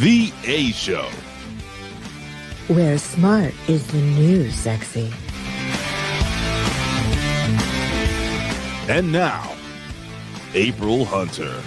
The A Show. Where smart is the new sexy. And now, April Hunter.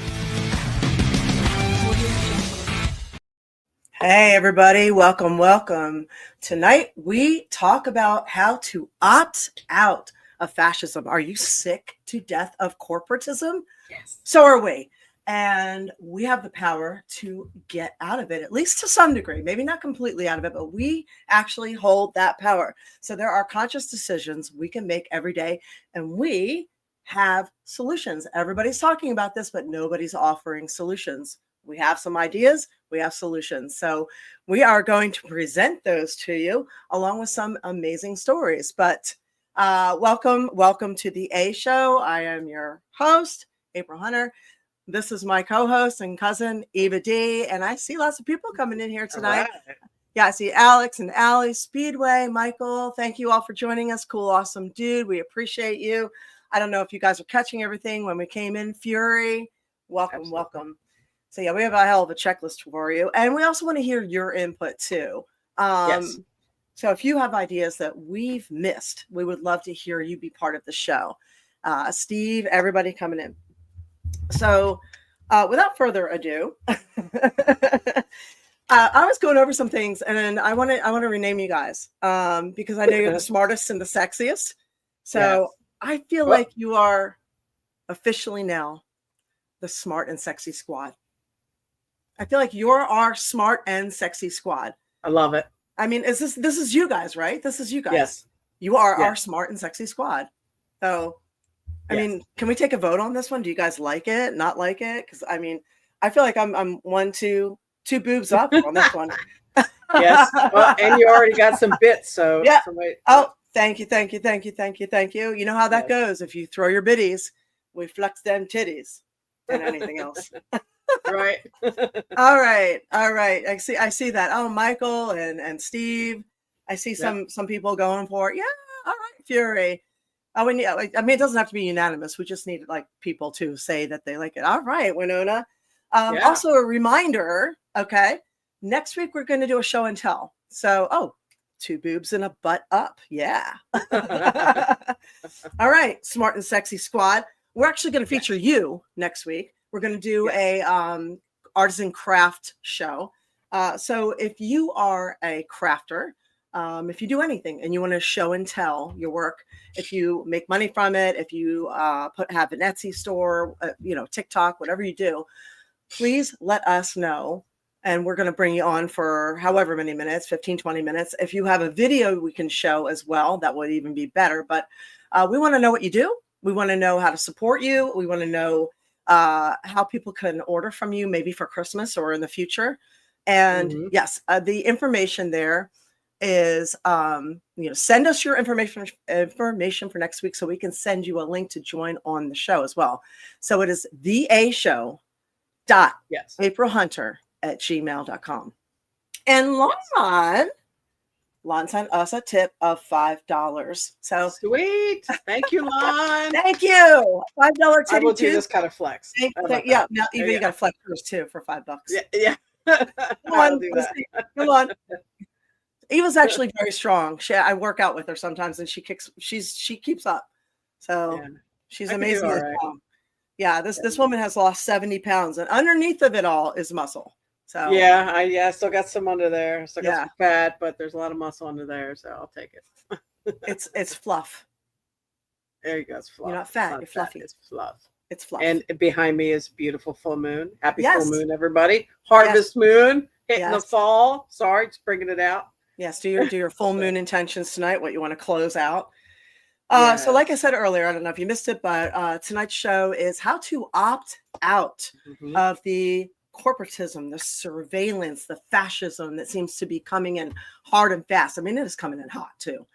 Hey everybody, welcome. Tonight we talk about how to opt out of fascism. Are you sick to death of corporatism? Yes. So are we. And we have the power to get out of it, at least to some degree, maybe not completely out of it, but we actually hold that power. So there are conscious decisions we can make every day, and we have solutions. Everybody's talking about this, but nobody's offering solutions. We have some ideas, we have solutions. So we are going to present those to you along with some amazing stories. But welcome to the A Show. I am your host, April Hunter. This is my co-host and cousin, Eva D. And I see lots of people coming in here tonight. Right. Yeah, I see Alex and Allie, Speedway, Michael. Thank you all for joining us. Cool, awesome dude. We appreciate you. I don't know if you guys are catching everything when we came in. Fury, welcome. So yeah, we have a hell of a checklist for you. And we also want to hear your input too. Yes. So if you have ideas that we've missed, we would love to hear you be part of the show. Steve, everybody coming in. So without further ado, I was going over some things, and I want to rename you guys because I know you're the smartest and the sexiest. So yes. I feel like you are officially now the smart and sexy squad. I feel like you're our smart and sexy squad. I love it. I mean, this is you guys, right? This is you guys. Yes. You are our smart and sexy squad. So, I mean, can we take a vote on this one? Do you guys like it? Not like it? Because I mean, I feel like I'm two boobs up on this one. Yes. Well, and you already got some bits, so yeah. Somebody... Oh, thank you. You know how that goes. If you throw your biddies, we flex them titties and anything else. Right. All right. I see that. Oh, Michael and Steve. I see some people going for it. Yeah. All right, Fury. I mean, it doesn't have to be unanimous. We just need like people to say that they like it. All right, Winona. Also a reminder. Okay, next week we're going to do a show and tell. So, two boobs and a butt up. Yeah. All right, smart and sexy squad. We're actually going to feature you next week. We're going to do a artisan craft show. So if you are a crafter, if you do anything and you want to show and tell your work, if you make money from it, if you have an Etsy store, TikTok, whatever you do, please let us know. And we're going to bring you on for however many minutes, 15, 20 minutes. If you have a video we can show as well, that would even be better. But we want to know what you do. We want to know how to support you. We want to know how people can order from you, maybe for Christmas or in the future. And yes, the information there is, send us your information for next week so we can send you a link to join on the show as well. So it is theashow.aprilhunter@gmail.com. And Lon sent us a tip of $5. So sweet. Thank you, Lon. Thank you. $5 tip. I will do this kind of flex. Yeah. Now even you got to flex yours too for $5. Yeah. Come on. Eva's actually very strong. I work out with her sometimes, and she keeps up. So she's amazing. Right. Yeah. This woman has lost 70 pounds, and underneath of it all is muscle. So I still got some under there. Still got some fat, but there's a lot of muscle under there, so I'll take it. It's fluff. There you go. It's fluff. You're not fat. You're fluffy. It's fluff. It's fluff. And behind me is beautiful full moon. Happy full moon, everybody. Harvest moon hitting the fall. Sorry, just bringing it out. Yes. Do your full moon intentions tonight. What you want to close out. So like I said earlier, I don't know if you missed it, but tonight's show is how to opt out of the corporatism, the surveillance, the fascism that seems to be coming in hard and fast. I mean, it is coming in hot too.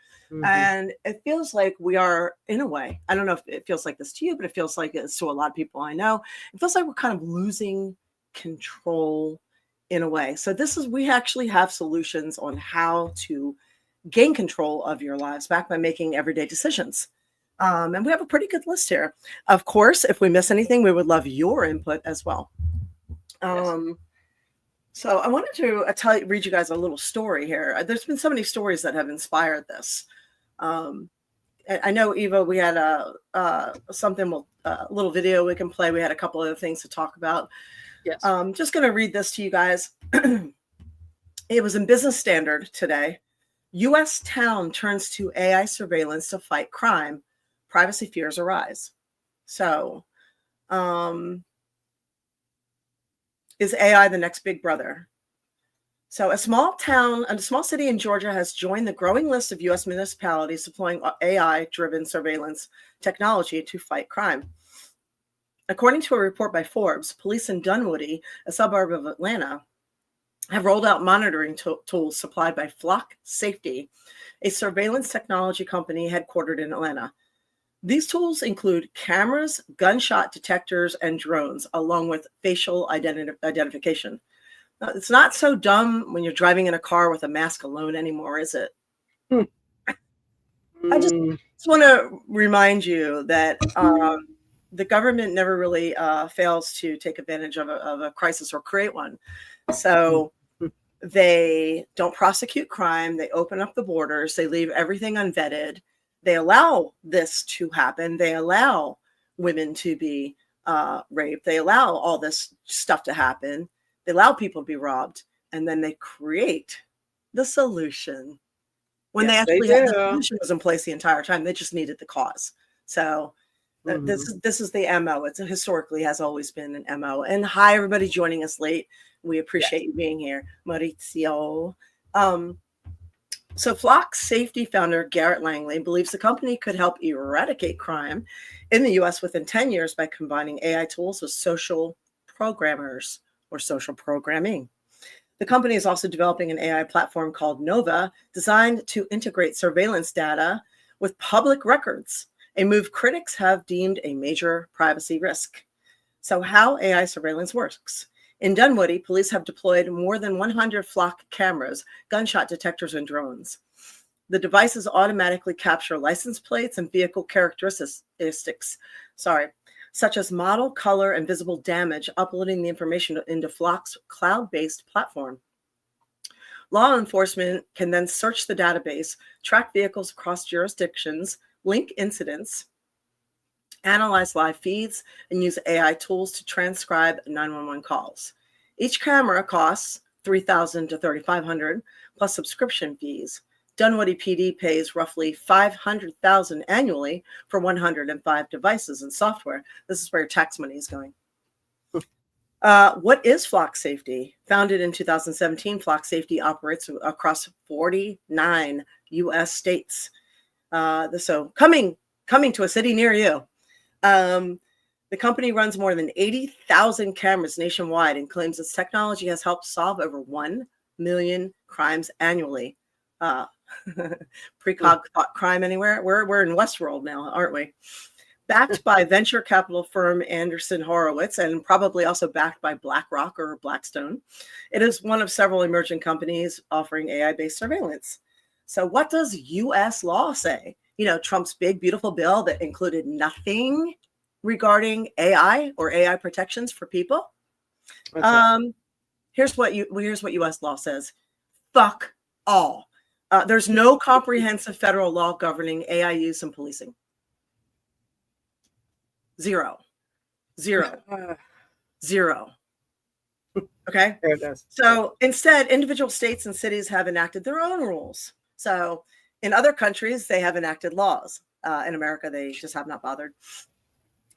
And it feels like we are, in a way, I don't know if it feels like this to you, but it feels like it's to a lot of people I know. It feels like we're kind of losing control in a way. So we actually have solutions on how to gain control of your lives back by making everyday decisions. And we have a pretty good list here. Of course, if we miss anything, we would love your input as well. So I wanted to read you guys a little story here. There's been so many stories that have inspired this. I know, Eva, we had a little video we can play. We had a couple other things to talk about. Yes. Just going to read this to you guys. It was in Business Standard today. U.S. town turns to AI surveillance to fight crime. Privacy fears arise. So, is AI the next big brother? So a small city in Georgia has joined the growing list of U.S. municipalities deploying AI-driven surveillance technology to fight crime. According to a report by Forbes, police in Dunwoody, a suburb of Atlanta, have rolled out monitoring tools supplied by Flock Safety, a surveillance technology company headquartered in Atlanta. These tools include cameras, gunshot detectors, and drones, along with facial identification. Now, it's not so dumb when you're driving in a car with a mask alone anymore, is it? I just want to remind you that the government never really fails to take advantage of a crisis or create one. So they don't prosecute crime. They open up the borders. They leave everything unvetted. They allow this to happen. They allow women to be raped. They allow all this stuff to happen. They allow people to be robbed. And then they create the solution. When they actually had the solution was in place the entire time. They just needed the cause. So this is the MO. It historically has always been an MO. And hi, everybody joining us late. We appreciate you being here. Maurizio. So Flock Safety founder Garrett Langley believes the company could help eradicate crime in the U.S. within 10 years by combining AI tools with social programmers or social programming. The company is also developing an AI platform called Nova, designed to integrate surveillance data with public records, a move critics have deemed a major privacy risk. So how AI surveillance works. In Dunwoody, police have deployed more than 100 Flock cameras, gunshot detectors, and drones. The devices automatically capture license plates and vehicle characteristics, such as model, color, and visible damage, uploading the information into Flock's cloud-based platform. Law enforcement can then search the database, track vehicles across jurisdictions, link incidents, analyze live feeds, and use AI tools to transcribe 911 calls. Each camera costs $3,000 to $3,500 plus subscription fees. Dunwoody PD pays roughly $500,000 annually for 105 devices and software. This is where your tax money is going. What is Flock Safety? Founded in 2017, Flock Safety operates across 49 U.S. states. So coming to a city near you. The company runs more than 80,000 cameras nationwide and claims its technology has helped solve over 1 million crimes annually. Precog thought crime anywhere? We're in Westworld now, aren't we? Backed by venture capital firm Anderson Horowitz and probably also backed by BlackRock or Blackstone, it is one of several emerging companies offering AI-based surveillance. So what does U.S. law say? You know, Trump's big, beautiful bill that included nothing regarding AI or AI protections for people. Okay. Here's what U.S. law says. Fuck all. There's no comprehensive federal law governing AI use in policing. Zero. Okay. So instead, individual states and cities have enacted their own rules. So in other countries, they have enacted laws. In America, they just have not bothered.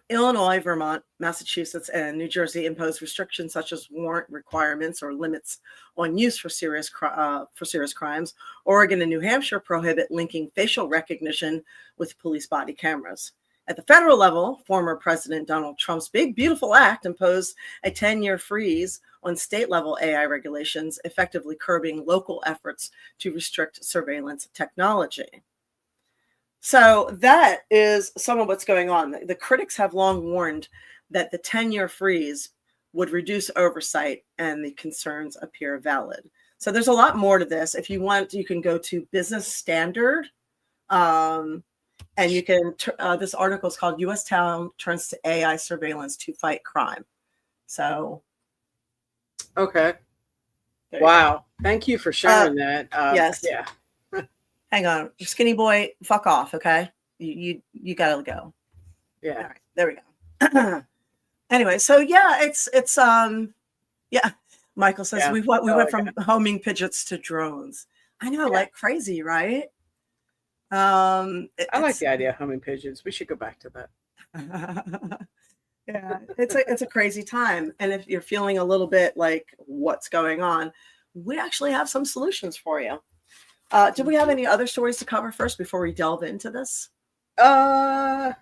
Illinois, Vermont, Massachusetts, and New Jersey impose restrictions such as warrant requirements or limits on use for serious crimes. Oregon and New Hampshire prohibit linking facial recognition with police body cameras. At the federal level, former President Donald Trump's big, beautiful act imposed a 10-year freeze on state-level AI regulations, effectively curbing local efforts to restrict surveillance technology. So that is some of what's going on. The critics have long warned that the 10-year freeze would reduce oversight, and the concerns appear valid. So there's a lot more to this. If you want, you can go to Business Standard, and you can, this article is called U.S. Town Turns to AI Surveillance to Fight Crime. So. Okay. Wow. Thank you for sharing that. Yes. Yeah. Hang on. Skinny boy, fuck off, okay? You gotta go. Yeah. All right. There we go. Anyway, so yeah, it's yeah. Michael says we went from homing pigeons to drones. I know, like crazy, right? I like the idea of homing pigeons. We should go back to that. Yeah, it's a crazy time. And if you're feeling a little bit like what's going on, we actually have some solutions for you. Do we have any other stories to cover first before we delve into this? No,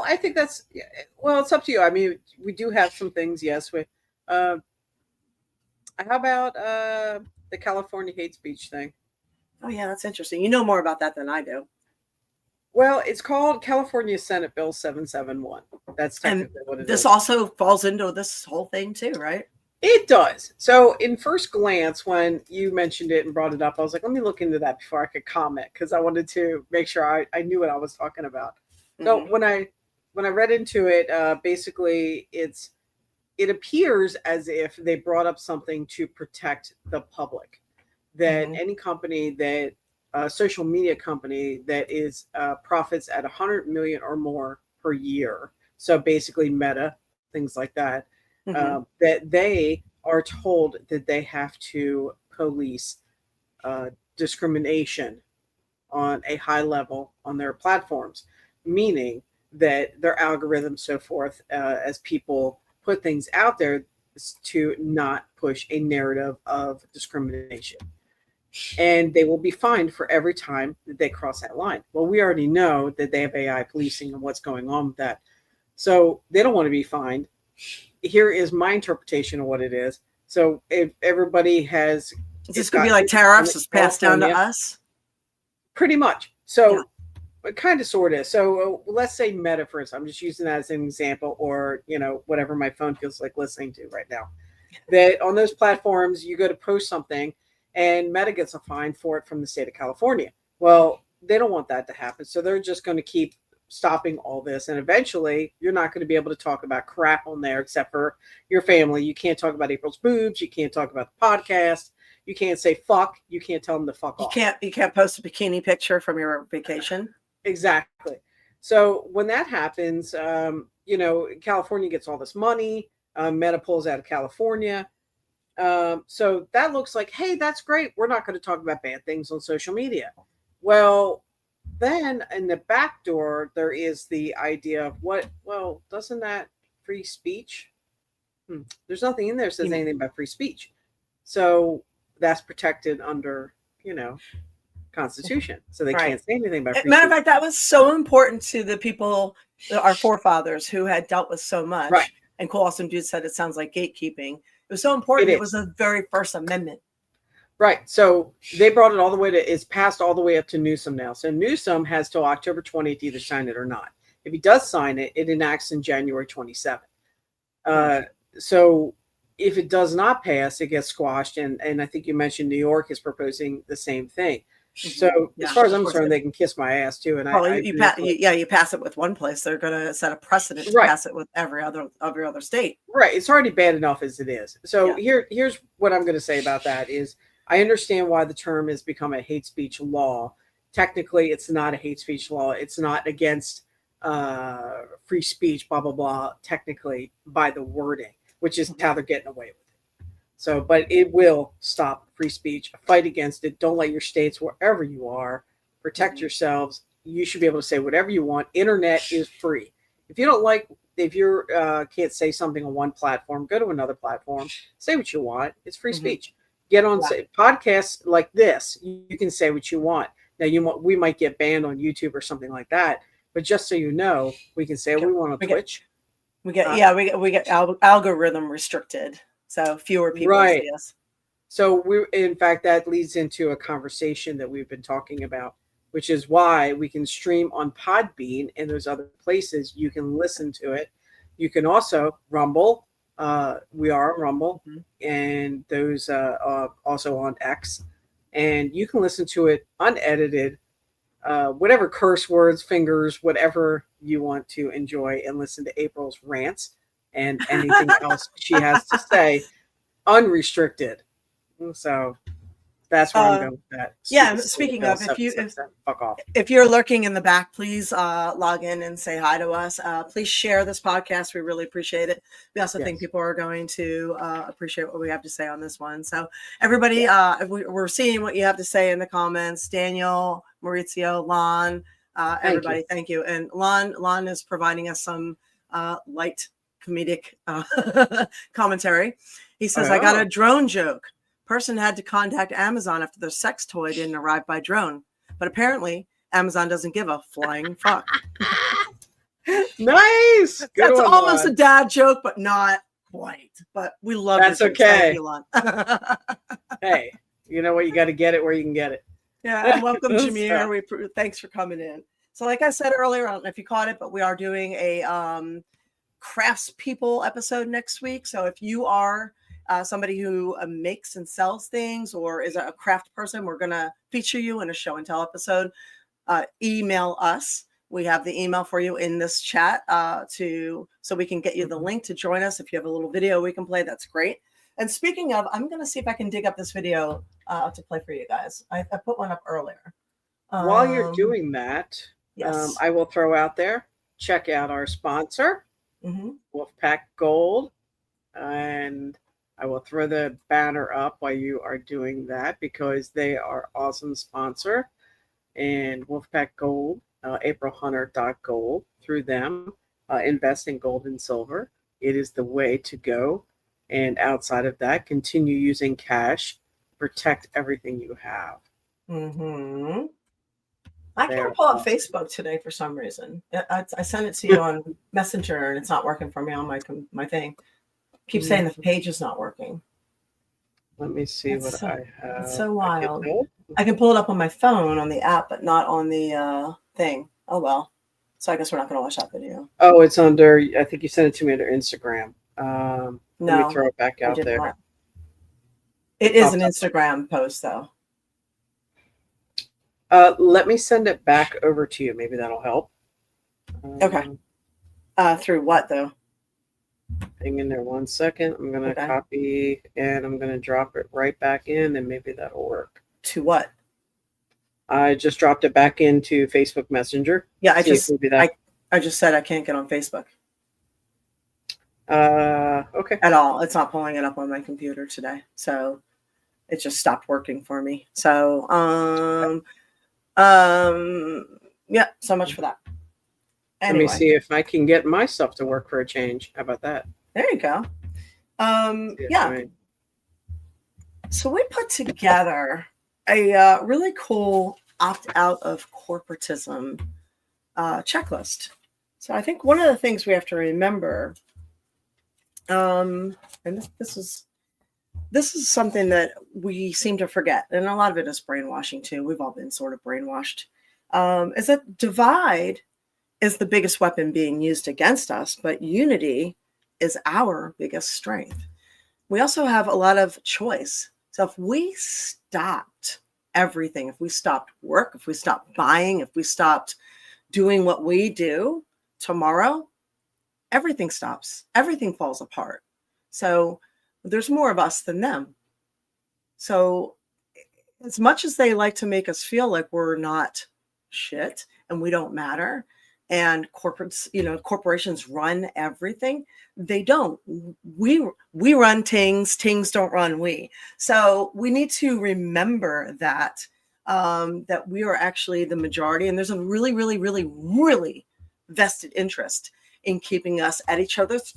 I think that's, well, it's up to you. I mean, we do have some things, yes. How about the California hate speech thing? Oh, yeah, that's interesting. You know more about that than I do. Well, it's called California Senate Bill 771. That's technically what it is. This also falls into this whole thing too, right? It does. So in first glance, when you mentioned it and brought it up, I was like, let me look into that before I could comment, because I wanted to make sure I knew what I was talking about. So when I read into it, basically it appears as if they brought up something to protect the public, that any company that social media company that is profits at 100 million or more per year, so basically Meta, things like that, that they are told that they have to police discrimination on a high level on their platforms, meaning that their algorithms, so forth, as people put things out there, is to not push a narrative of discrimination. And they will be fined for every time that they cross that line. Well, we already know that they have AI policing and what's going on with that. So they don't want to be fined. Here is my interpretation of what it is. So if everybody has... This could be like tariffs is passed down to us? Pretty much. So kind of, sort of. So let's say Meta, for instance. I'm just using that as an example, or, whatever my phone feels like listening to right now. That on those platforms, you go to post something, and Meta gets a fine for it from the state of California. Well, they don't want that to happen. So they're just going to keep stopping all this. And eventually, you're not going to be able to talk about crap on there except for your family. You can't talk about April's boobs. You can't talk about the podcast. You can't say fuck. You can't tell them to fuck off. You can't post a bikini picture from your vacation. Exactly. So when that happens, California gets all this money. Meta pulls out of California. So that looks like, hey, that's great. We're not going to talk about bad things on social media. Well, then in the back door, there is the idea of doesn't that free speech? There's nothing in there that says anything about free speech. So that's protected under, Constitution. So they can't say anything about free speech. Matter of fact, that was so important to the people, our forefathers, who had dealt with so much. Right. And Cool Awesome Dude said it sounds like gatekeeping. It was so important. It was the very first amendment. Right. So they brought it all the way it's passed all the way up to Newsom now. So Newsom has till October 20th to either sign it or not. If he does sign it, it enacts in January 27th. So if it does not pass, it gets squashed. And I think you mentioned New York is proposing the same thing. So as far as I'm concerned, they can kiss my ass too. And you pass it with one place, they're going to set a precedent to pass it with every other state. Right. It's already bad enough as it is. So here's what I'm going to say about that is I understand why the term has become a hate speech law. Technically, it's not a hate speech law. It's not against free speech, blah, blah, blah, technically by the wording, which is how they're getting away with it. So, but it will stop free speech. Fight against it. Don't let your states, wherever you are, protect yourselves. You should be able to say whatever you want. Internet is free. If you can't say something on one platform, go to another platform. Say what you want. It's free speech. Get on podcasts like this. You can say what you want. Now, we might get banned on YouTube or something like that. But just so you know, we can say what we want on Twitch. We get algorithm restricted. So fewer people see us. So in fact, that leads into a conversation that we've been talking about, which is why we can stream on Podbean and those other places. You can listen to it. You can also Rumble. We are on Rumble, and those also on X. And you can listen to it unedited, whatever curse words, fingers, whatever you want to enjoy, and listen to April's rants and anything else she has to say, unrestricted. So that's where I'm going with that. Yeah, Stupid speaking bill of, if you 777. Fuck off. if you're lurking in the back, please log in and say hi to us. Please share this podcast. We really appreciate it. We also think Yes. people are going to appreciate what we have to say on this one. So everybody, we're seeing what you have to say in the comments. Daniel, Maurizio, Lon, everybody, thank you. And Lon is providing us some light comedic commentary. He says, I got a drone joke. Person had to contact Amazon after their sex toy didn't arrive by drone. But apparently, Amazon doesn't give a flying fuck. Nice. Good That's one, almost Lon. a dad joke, but not quite. But we love That's your jokes. okay. Thank you, Lon. Hey, you know what? You got to get it where you can get it. Yeah, and welcome, Jameer. Thanks for coming in. So, like I said earlier, I don't know if you caught it, but we are doing a craftspeople episode next week. So if you are somebody who makes and sells things or is a craft person, we're going to feature you in a show and tell episode. Email us. We have the email for you in this chat so we can get you the link to join us. If you have a little video we can play, that's great. And speaking of, I'm going to see if I can dig up this video to play for you guys. I put one up earlier. While you're doing that, yes. I will throw out there, check out our sponsor, Wolfpack Gold. And I will throw the banner up while you are doing that because they are awesome sponsor. And Wolfpack Gold, aprilhunter.gold, through them, invest in gold and silver. It is the way to go. And outside of that, continue using cash. Protect everything you have. I can't pull up Facebook today for some reason. I sent it to you on Messenger and it's not working for me on my thing. Keep saying the page is not working. Let me see what I have. It's so wild. I can pull it up on my phone on the app, but not on the thing. Oh well. So I guess we're not going to watch that video. Oh, it's under. I think you sent it to me under Instagram. No, let me throw it back out there. Not. It is an Instagram post, though. Let me send it back over to you. Maybe that'll help. Okay. Through what though? Hang in there 1 second. I'm going to copy and I'm going to drop it right back in and maybe that'll work. To what? I just dropped it back into Facebook Messenger. Yeah, I just said I can't get on Facebook. Okay. At all. It's not pulling it up on my computer today. So it just stopped working for me. So yeah, so much for that. Anyway. Let me see if I can get my stuff to work for a change. How about that? There you go. Yeah. So we put together a really cool opt out of corporatism checklist. So I think one of the things we have to remember, and this is something that we seem to forget, and a lot of it is brainwashing too. We've all been sort of brainwashed. Is that divide is the biggest weapon being used against us, but unity is our biggest strength. We also have a lot of choice. So if we stopped everything, if we stopped work, if we stopped buying, if we stopped doing what we do tomorrow, everything stops. Everything falls apart. So there's more of us than them. So as much as they like to make us feel like we're not shit and we don't matter, and corporations run everything, they don't. We run things don't run we. So we need to remember that that we are actually the majority, and there's a really, really, really, really vested interest in keeping us at each other's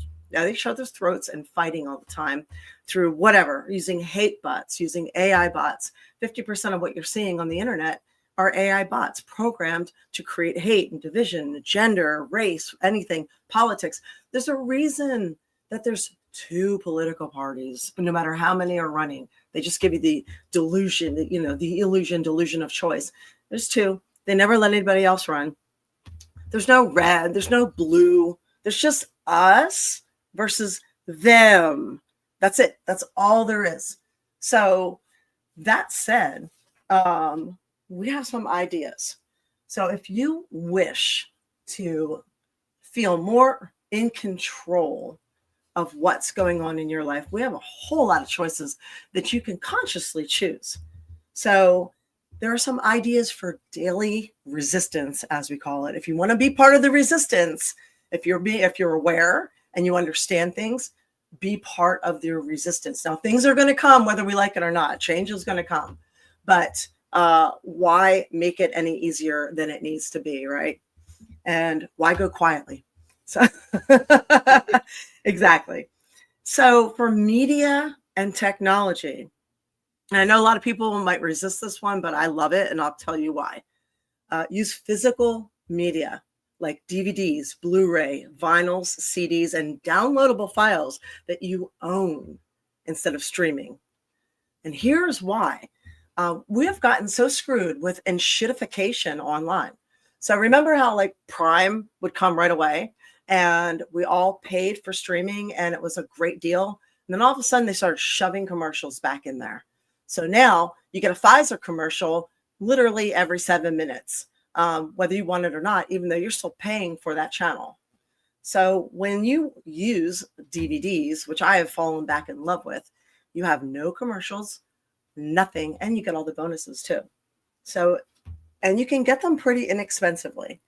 throats and fighting all the time through whatever, using hate bots, using AI bots. 50% of what you're seeing on the internet are AI bots programmed to create hate and division, gender, race, anything, politics. There's a reason that there's 2 political parties, no matter how many are running. They just give you the delusion, the delusion of choice. There's 2. They never let anybody else run. There's no red, there's no blue. There's just us versus them. That's it. That's all there is. So that said, we have some ideas. So if you wish to feel more in control of what's going on in your life, we have a whole lot of choices that you can consciously choose. So there are some ideas for daily resistance, as we call it. If you want to be part of the resistance, if you're aware and you understand things, be part of the resistance. Now, things are going to come whether we like it or not. Change is going to come, but why make it any easier than it needs to be, right? And why go quietly? So exactly. So for media and technology, and I know a lot of people might resist this one, but I love it, and I'll tell you why. Use physical media like DVDs, Blu-ray, vinyls, CDs, and downloadable files that you own instead of streaming. And here's why. We have gotten so screwed with enshittification online. So remember how like Prime would come right away and we all paid for streaming and it was a great deal. And then all of a sudden they started shoving commercials back in there. So now you get a Pfizer commercial literally every 7 minutes, whether you want it or not, even though you're still paying for that channel. So when you use DVDs, which I have fallen back in love with, you have no commercials, nothing, and you get all the bonuses too. So, and you can get them pretty inexpensively.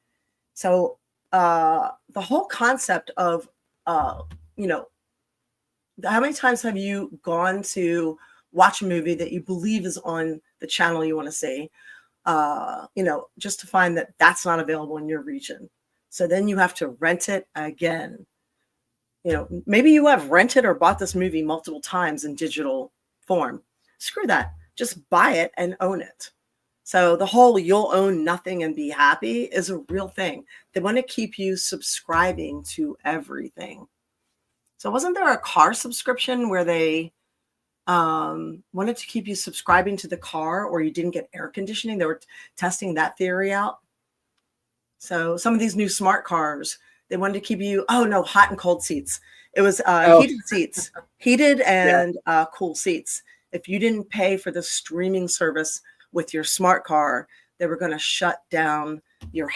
So the whole concept of, how many times have you gone to watch a movie that you believe is on the channel you want to see, just to find that that's not available in your region. So then you have to rent it again. Maybe you have rented or bought this movie multiple times in digital form. Screw that. Just buy it and own it. So the whole you'll own nothing and be happy is a real thing. They want to keep you subscribing to everything. So wasn't there a car subscription where they wanted to keep you subscribing to the car or you didn't get air conditioning? They were testing that theory out. So some of these new smart cars, they wanted to keep you, hot and cold seats. It was heated seats, heated and cool seats. If you didn't pay for the streaming service with your smart car, they were going to shut down your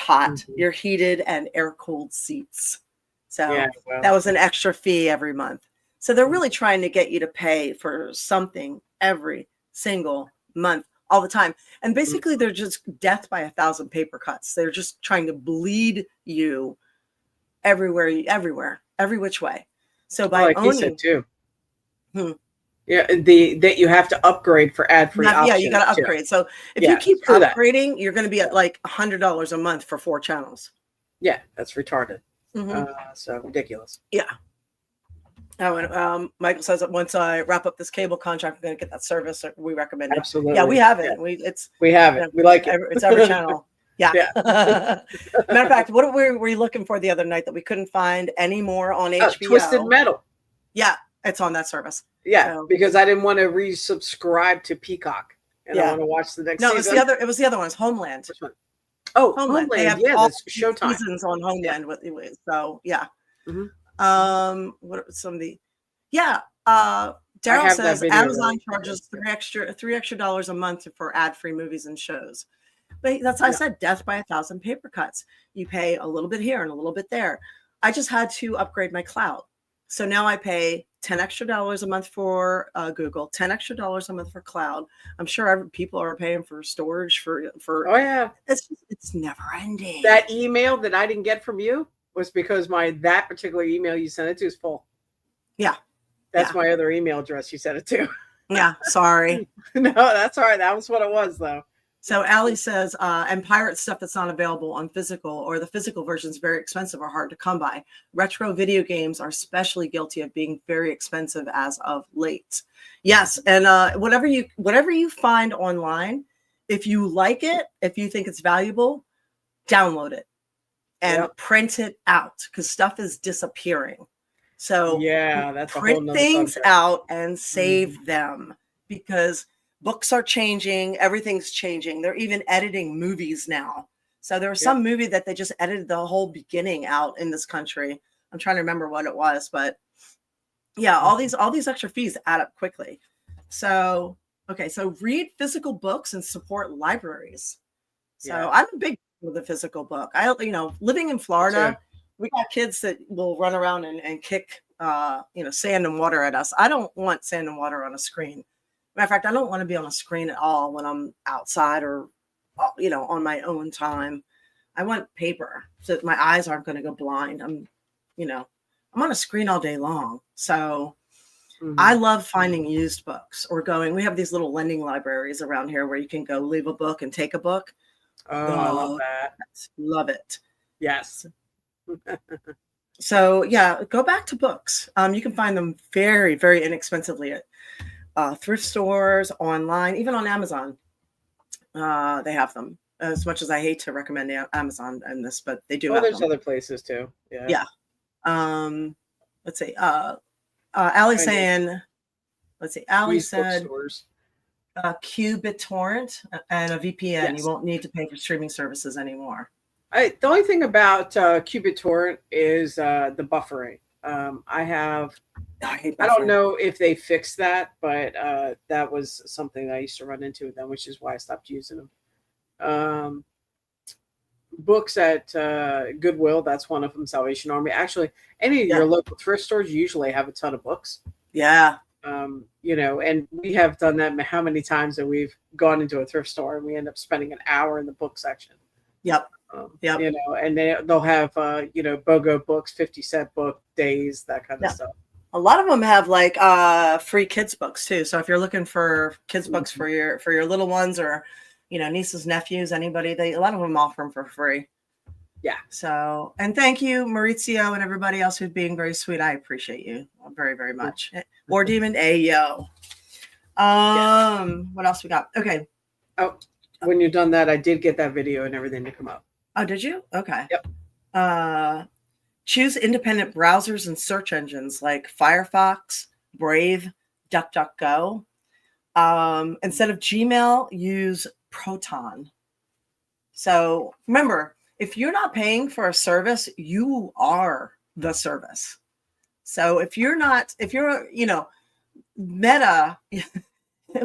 your heated and air cooled seats. So that was an extra fee every month. So they're really trying to get you to pay for something every single month, all the time. And basically they're just death by 1,000 paper cuts. They're just trying to bleed you everywhere, every which way. So by like owning, you said too. Yeah, that you have to upgrade for ad-free options. Yeah, you got to upgrade. So if you keep upgrading, you're going to be at like $100 a month for 4 channels. Yeah, that's retarded. So ridiculous. Yeah. Oh, and Michael says that once I wrap up this cable contract, I'm going to get that service. We recommend it. Absolutely. Yeah, we have it. Yeah. We have it. We like it. It's every channel. Yeah. Matter of fact, what were you looking for the other night that we couldn't find anymore on HBO? Twisted Metal. Yeah, it's on that service. Yeah, because I didn't want to resubscribe to Peacock, and I want to watch the next. No, season. It was the other one. It's Homeland. Which one? Oh, Homeland. They have all that's Showtime seasons on Homeland with. So yeah. What are some of the? Yeah. Daryl says Amazon charges $3 extra a month for ad-free movies and shows. But that's I said, death by 1,000 paper cuts. You pay a little bit here and a little bit there. I just had to upgrade my cloud. So now I pay $10 extra a month for Google, $10 extra a month for cloud. I'm sure people are paying for storage for. Oh yeah, it's never ending. That email that I didn't get from you was because that particular email you sent it to is full. Yeah, that's my other email address you sent it to. Yeah, sorry. No, that's all right. That was what it was though. So Allie says, and pirate stuff that's not available on physical or the physical version is very expensive or hard to come by. Retro video games are especially guilty of being very expensive as of late. Yes. And whatever you find online, if you like it, if you think it's valuable, download it and print it out because stuff is disappearing. So that's print things out and save them because books are changing. Everything's changing. They're even editing movies now. So there was some movie that they just edited the whole beginning out in this country. I'm trying to remember what it was, but all these extra fees add up quickly. So, so read physical books and support libraries. So I'm a big fan of the physical book. Living in Florida, we got kids that will run around and kick, sand and water at us. I don't want sand and water on a screen. Matter of fact, I don't want to be on a screen at all when I'm outside or, on my own time. I want paper so that my eyes aren't going to go blind. I'm on a screen all day long. So I love finding used books or we have these little lending libraries around here where you can go leave a book and take a book. Oh, I love that. Love it. Yes. So yeah, go back to books. You can find them very, very inexpensively at thrift stores, online, even on Amazon. They have them. As much as I hate to recommend Amazon and this, but they do. Oh, there's them. other places too. Yeah. Yeah. Let's see. Allie saying. Let's see. Allie said. QBitTorrent and a VPN. Yes. You won't need to pay for streaming services anymore. The only thing about QBitTorrent is the buffering. I don't know if they fixed that, but that was something that I used to run into with them, which is why I stopped using them. Books at Goodwill, that's one of them. Salvation Army. Actually, any of your local thrift stores usually have a ton of books. Yeah. And we have done that how many times that we've gone into a thrift store and we end up spending an hour in the book section. Yep. And they'll have BOGO books, 50-cent book days, that kind of stuff. A lot of them have like free kids books too. So if you're looking for kids books for your little ones or nieces, nephews, anybody, a lot of them offer them for free. Yeah. So, and thank you, Maurizio, and everybody else who's being very sweet. I appreciate you very, very much. Or Demon Ayo. What else we got? Okay. Oh, when you're done that, I did get that video and everything to come up. Oh, did you? Okay. Yep. Choose independent browsers and search engines like Firefox, Brave, DuckDuckGo. Instead of Gmail, use Proton. So remember, if you're not paying for a service, you are the service. So if you're Meta,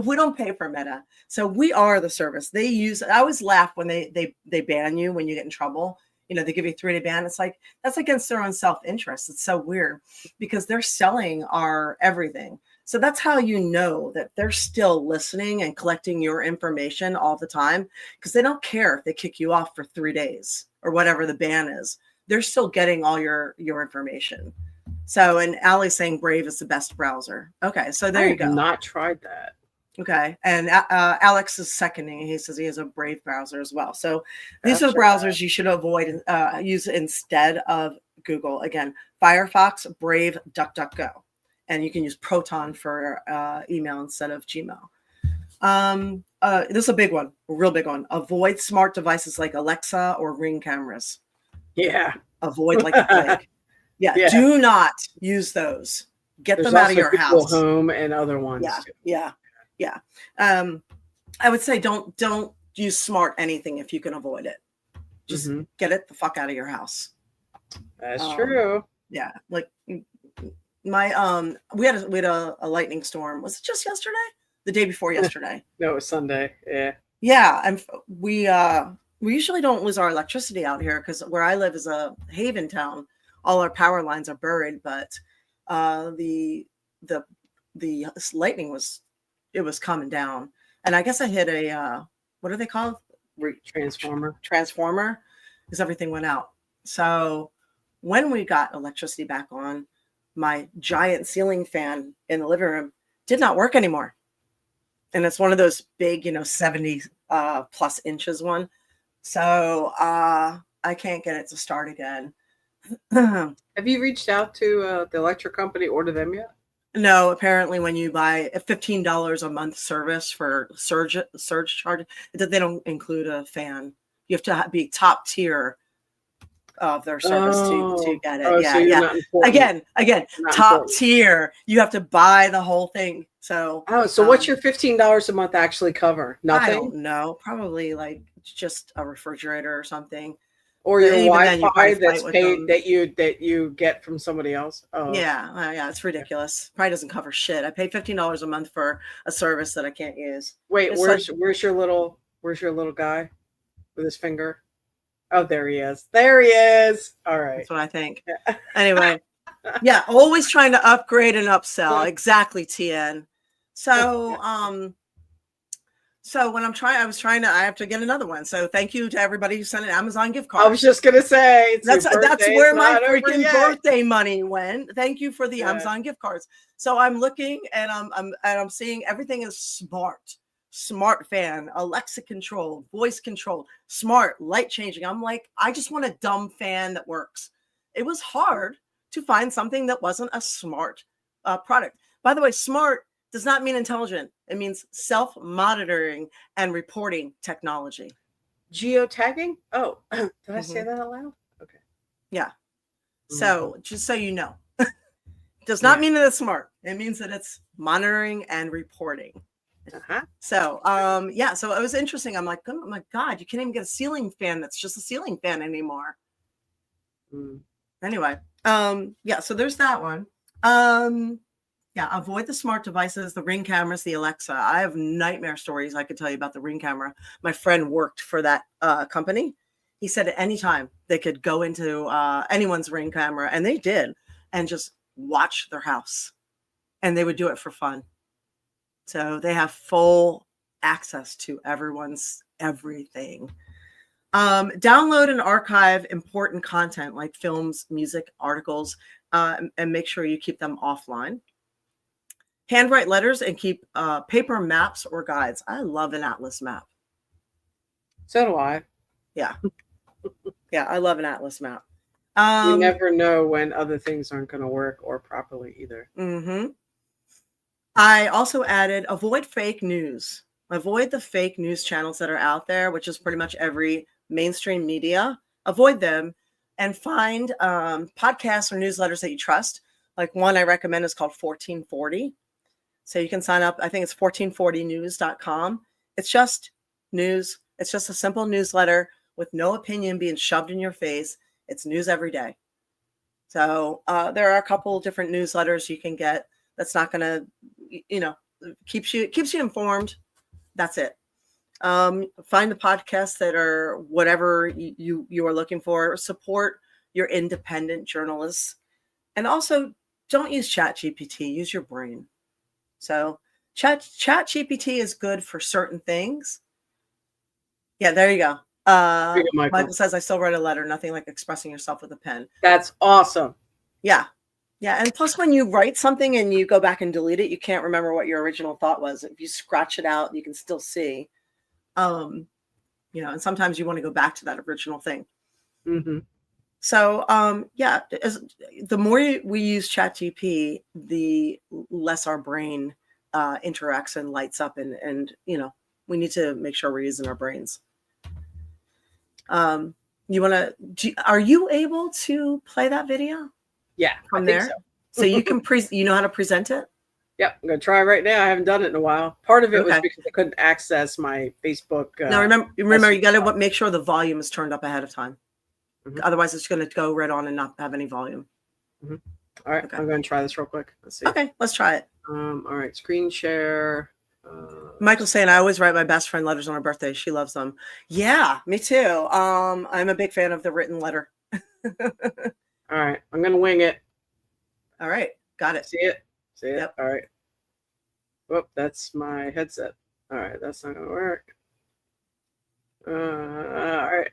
we don't pay for Meta. So we are the service. I always laugh when they ban you when you get in trouble. They give you a 3-day ban. It's like, that's against their own self-interest. It's so weird because they're selling our everything. So that's how you know that they're still listening and collecting your information all the time, because they don't care if they kick you off for 3 days or whatever the ban is. They're still getting all your information. So, and Allie's saying Brave is the best browser. Okay, so there you go. I have not tried that. Okay, and Alex is seconding. He says he has a Brave browser as well. So these are the browsers you should avoid use instead of Google. Again, Firefox, Brave, DuckDuckGo. And you can use Proton for email instead of Gmail. This is a big one, a real big one. Avoid smart devices like Alexa or Ring cameras. Yeah. Avoid like the plague. Yeah. Do not use those. There's them out of your Google house. Home and other ones. Yeah. I would say don't use smart anything if you can avoid it. Just get it the fuck out of your house. That's true. Yeah, like my we had a lightning storm. Was it just yesterday? The day before yesterday? No, it was Sunday. Yeah, and we usually don't lose our electricity out here because where I live is a haven town. All our power lines are buried, but the lightning was coming down, and I guess I hit a what are they called? Transformer, because everything went out. So when we got electricity back on, my giant ceiling fan in the living room did not work anymore. And it's one of those big, 70 plus inches one. So I can't get it to start again. Have you reached out to the electric company, order them yet? No, apparently when you buy a $15 a month service for surge charge, they don't include a fan. You have to be top tier of their service to get it. So Again, top tier. You have to buy the whole thing. So what's your $15 a month actually cover? Nothing? I don't know. Probably like just a refrigerator or something. Or your Wi-Fi that's paid that you get from somebody else. Oh yeah, it's ridiculous. Probably doesn't cover shit. I pay $15 a month for a service that I can't use. Wait, where's your little guy with his finger? Oh, there he is. There he is. All right. That's what I think. Anyway, yeah, always trying to upgrade and upsell. Exactly, TN. So, so when I have to get another one. So thank you to everybody who sent an Amazon gift card. I was just gonna say that's where my freaking birthday money went. Thank you for the Amazon gift cards. So I'm looking and I'm seeing everything is smart fan, Alexa controlled, voice controlled, smart, light changing. I'm like, I just want a dumb fan that works. It was hard to find something that wasn't a smart product. By the way, smart does not mean intelligent. It means self-monitoring and reporting technology. Geotagging? Oh, did I say that out loud? Okay. Yeah. So just so you know, does not mean that it's smart. It means that it's monitoring and reporting. So, so it was interesting. I'm like, oh my God, you can't even get a ceiling fan that's just a ceiling fan anymore. Anyway, so there's that one. Avoid the smart devices, the Ring cameras, the Alexa. I have nightmare stories I could tell you about the Ring camera. My friend worked for that company. He said at any time they could go into anyone's Ring camera, and they did, and just watch their house. And they would do it for fun. So they have full access to everyone's everything. Download and archive important content like films, music, articles, and make sure you keep them offline. Handwrite letters and keep paper maps or guides. I love an atlas map. So do I. Yeah. Yeah, I love an atlas map. You never know when other things aren't going to work or properly either. I also added avoid fake news. Avoid the fake news channels that are out there, which is pretty much every mainstream media. Avoid them and find podcasts or newsletters that you trust. Like one I recommend is called 1440. So you can sign up. I think it's 1440news.com. It's just news. It's just a simple newsletter with no opinion being shoved in your face. It's news every day. So there are a couple different newsletters you can get. That's not going to, keeps you informed. That's it. Find the podcasts that are whatever you are looking for. Support your independent journalists, and also don't use ChatGPT. Use your brain. So ChatGPT is good for certain things. Yeah, there you go. Michael says, I still write a letter. Nothing like expressing yourself with a pen. That's awesome. Yeah. Yeah. And plus, when you write something and you go back and delete it, you can't remember what your original thought was. If you scratch it out, you can still see. And sometimes you want to go back to that original thing. So, the more we use ChatGPT, the less our brain interacts and lights up, and we need to make sure we're using our brains. Are you able to play that video? Yeah, from there. So you can you know how to present it? Yep, I'm gonna try right now. I haven't done it in a while. Part of it was because I couldn't access my Facebook. Now remember, you got to make sure the volume is turned up ahead of time. Otherwise, it's going to go right on and not have any volume. All right, I'm going to try this real quick. Let's see. Okay, let's try it. All right, screen share. Michael's saying I always write my best friend letters on her birthday. She loves them. Yeah, me too. I'm a big fan of the written letter. All right, I'm going to wing it. All right, got it. See it? Yep. All right. Whoop, that's my headset. All right, that's not going to work. All right.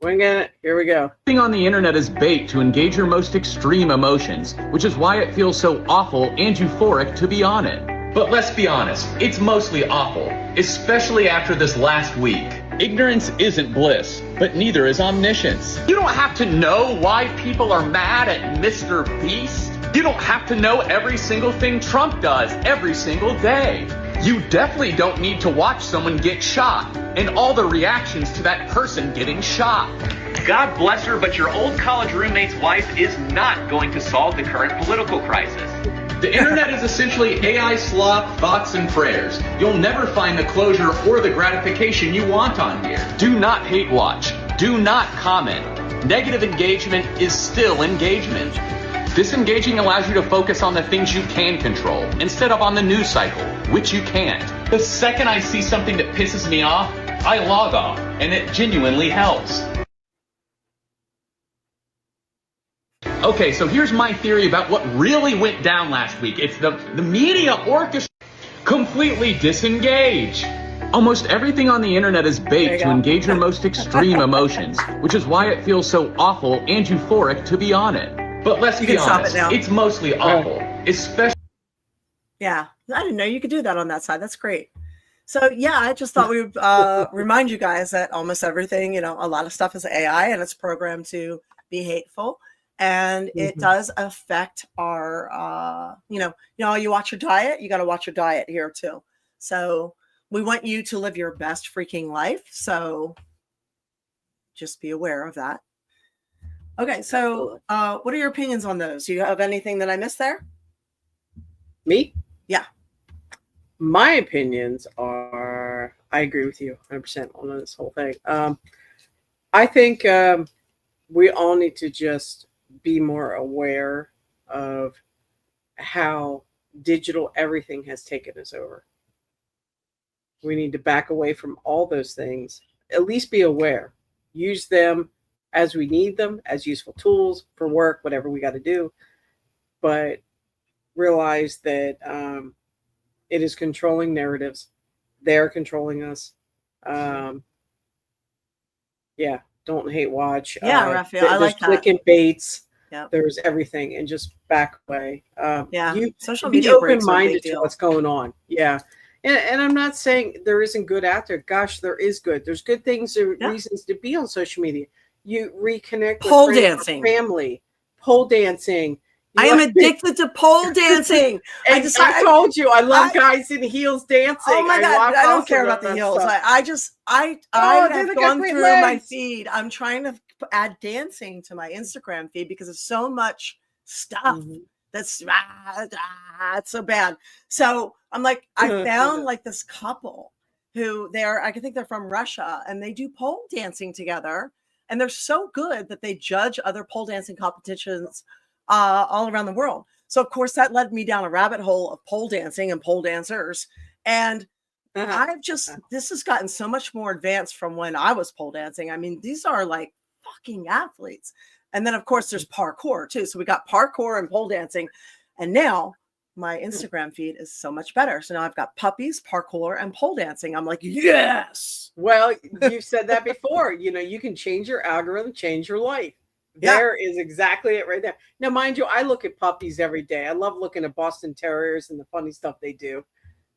Wing it. Here we go. Everything on the internet is bait to engage your most extreme emotions, which is why it feels so awful and euphoric to be on it. But let's be honest, it's mostly awful, especially after this last week. Ignorance isn't bliss, but neither is omniscience. You don't have to know why people are mad at Mr. Beast. You don't have to know every single thing Trump does every single day. You definitely don't need to watch someone get shot and all the reactions to that person getting shot. God bless her, but your old college roommate's wife is not going to solve the current political crisis. The internet is essentially AI slop, thoughts, and prayers. You'll never find the closure or the gratification you want on here. Do not hate watch. Do not comment. Negative engagement is still engagement. Disengaging allows you to focus on the things you can control instead of on the news cycle, which you can't. The second I see something that pisses me off, I log off, and it genuinely helps. Okay, so here's my theory about what really went down last week. It's the media orchestra completely disengage. Almost everything on the internet is baked to engage your most extreme emotions, which is why it feels so awful and euphoric to be on it. But let's be honest, it's mostly awful, especially. Yeah, I didn't know you could do that on that side. That's great. So yeah, I just thought we would remind you guys that almost everything, a lot of stuff is AI and it's programmed to be hateful. And it does affect our, you watch your diet, you got to watch your diet here too. So we want you to live your best freaking life. So just be aware of that. Okay. So what are your opinions on those? Do you have anything that I missed there? Me? Yeah. My opinions are, I agree with you 100% on this whole thing. I think we all need to just be more aware of how digital everything has taken us over. We need to back away from all those things. At least be aware. Use them as we need them, as useful tools for work, whatever we got to do. But realize that it is controlling narratives. They're controlling us. Yeah, don't hate watch. Yeah, Raphael, I like that. There's clickbaits. Yep. There's everything, and just back away. Social be media open-minded to what's going on. Yeah, and I'm not saying there isn't good out there. Gosh, there is good. There's good things or reasons to be on social media. You reconnect with pole friends, dancing, family, pole dancing. I am addicted to pole dancing. I told you I love guys in heels dancing. Oh my God, I don't care about the heels. I have gone through my feed. I'm trying to add dancing to my Instagram feed because there's so much stuff that's it's so bad. So I'm like, I found like this couple who I think they're from Russia, and they do pole dancing together, and they're so good that they judge other pole dancing competitions all around the world. So of course that led me down a rabbit hole of pole dancing and pole dancers. And this has gotten so much more advanced from when I was pole dancing. I mean, these are like fucking athletes. And then of course there's parkour too. So we got parkour and pole dancing. And now my Instagram feed is so much better. So now I've got puppies, parkour, and pole dancing. I'm like, yes. Well, you've said that before. You can change your algorithm, change your life. There is exactly it right there. Now, mind you, I look at puppies every day. I love looking at Boston Terriers and the funny stuff they do.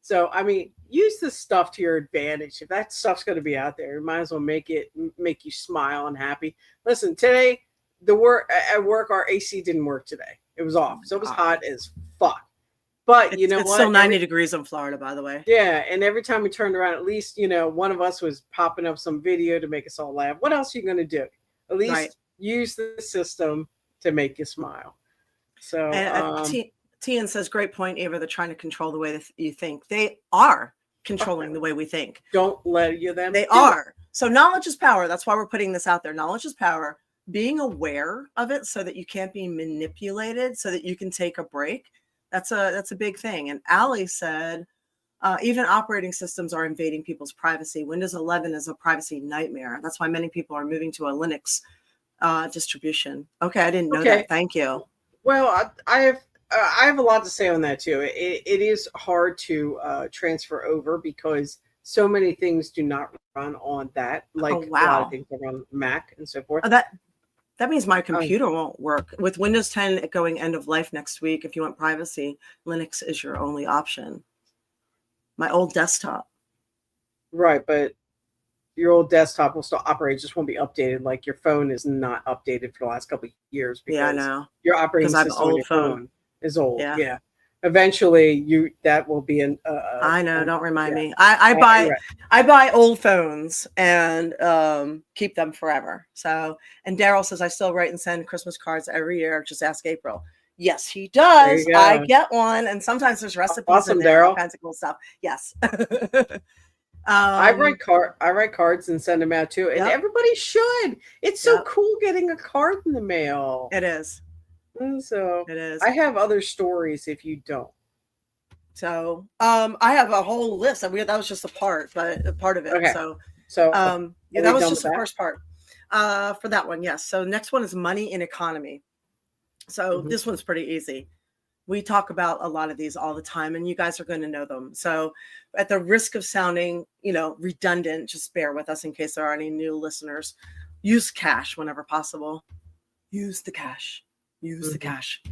So, I mean, use this stuff to your advantage. If that stuff's going to be out there, you might as well make you smile and happy. Listen, today, at work, our AC didn't work today. It was off. So it was hot as fuck. But you know what? It's still 90 degrees in Florida, by the way. Yeah. And every time we turned around, at least, one of us was popping up some video to make us all laugh. What else are you going to do? At least use the system to make you smile. So Tian says, great point, Eva. They're trying to control the way that you think. They are controlling the way we think. Don't let them. They are. So knowledge is power. That's why we're putting this out there. Knowledge is power. Being aware of it so that you can't be manipulated, so that you can take a break. That's a big thing. And Allie said, even operating systems are invading people's privacy. Windows 11 is a privacy nightmare. That's why many people are moving to a Linux distribution. Okay, I didn't know that. Thank you. Well, I have a lot to say on that too. It is hard to transfer over because so many things do not run on that. Like a lot of things that run Mac and so forth. That means my computer won't work. With Windows 10 going end of life next week, if you want privacy, Linux is your only option. My old desktop. Right, but your old desktop will still operate, just won't be updated. Like your phone is not updated for the last couple of years because I know. Your operating system on your phone is old. Yeah. Eventually that will be I know, don't remind me. I buy old phones and keep them forever. So, and Daryl says I still write and send Christmas cards every year. Just ask April. Yes, he does. I get one, and sometimes there's recipes awesome, in there, Daryl. All kinds of cool stuff. Yes. I write cards and send them out too, and everybody should. It's so cool getting a card in the mail. It is. So it is. I have other stories if you don't. So I have a whole list. That was just a part of it. Okay. So that was just the first part. For that one, yes. So next one is money and economy. So this one's pretty easy. We talk about a lot of these all the time, and you guys are going to know them. So at the risk of sounding, redundant, just bear with us in case there are any new listeners. Use cash whenever possible. Use the cash. Use the cash.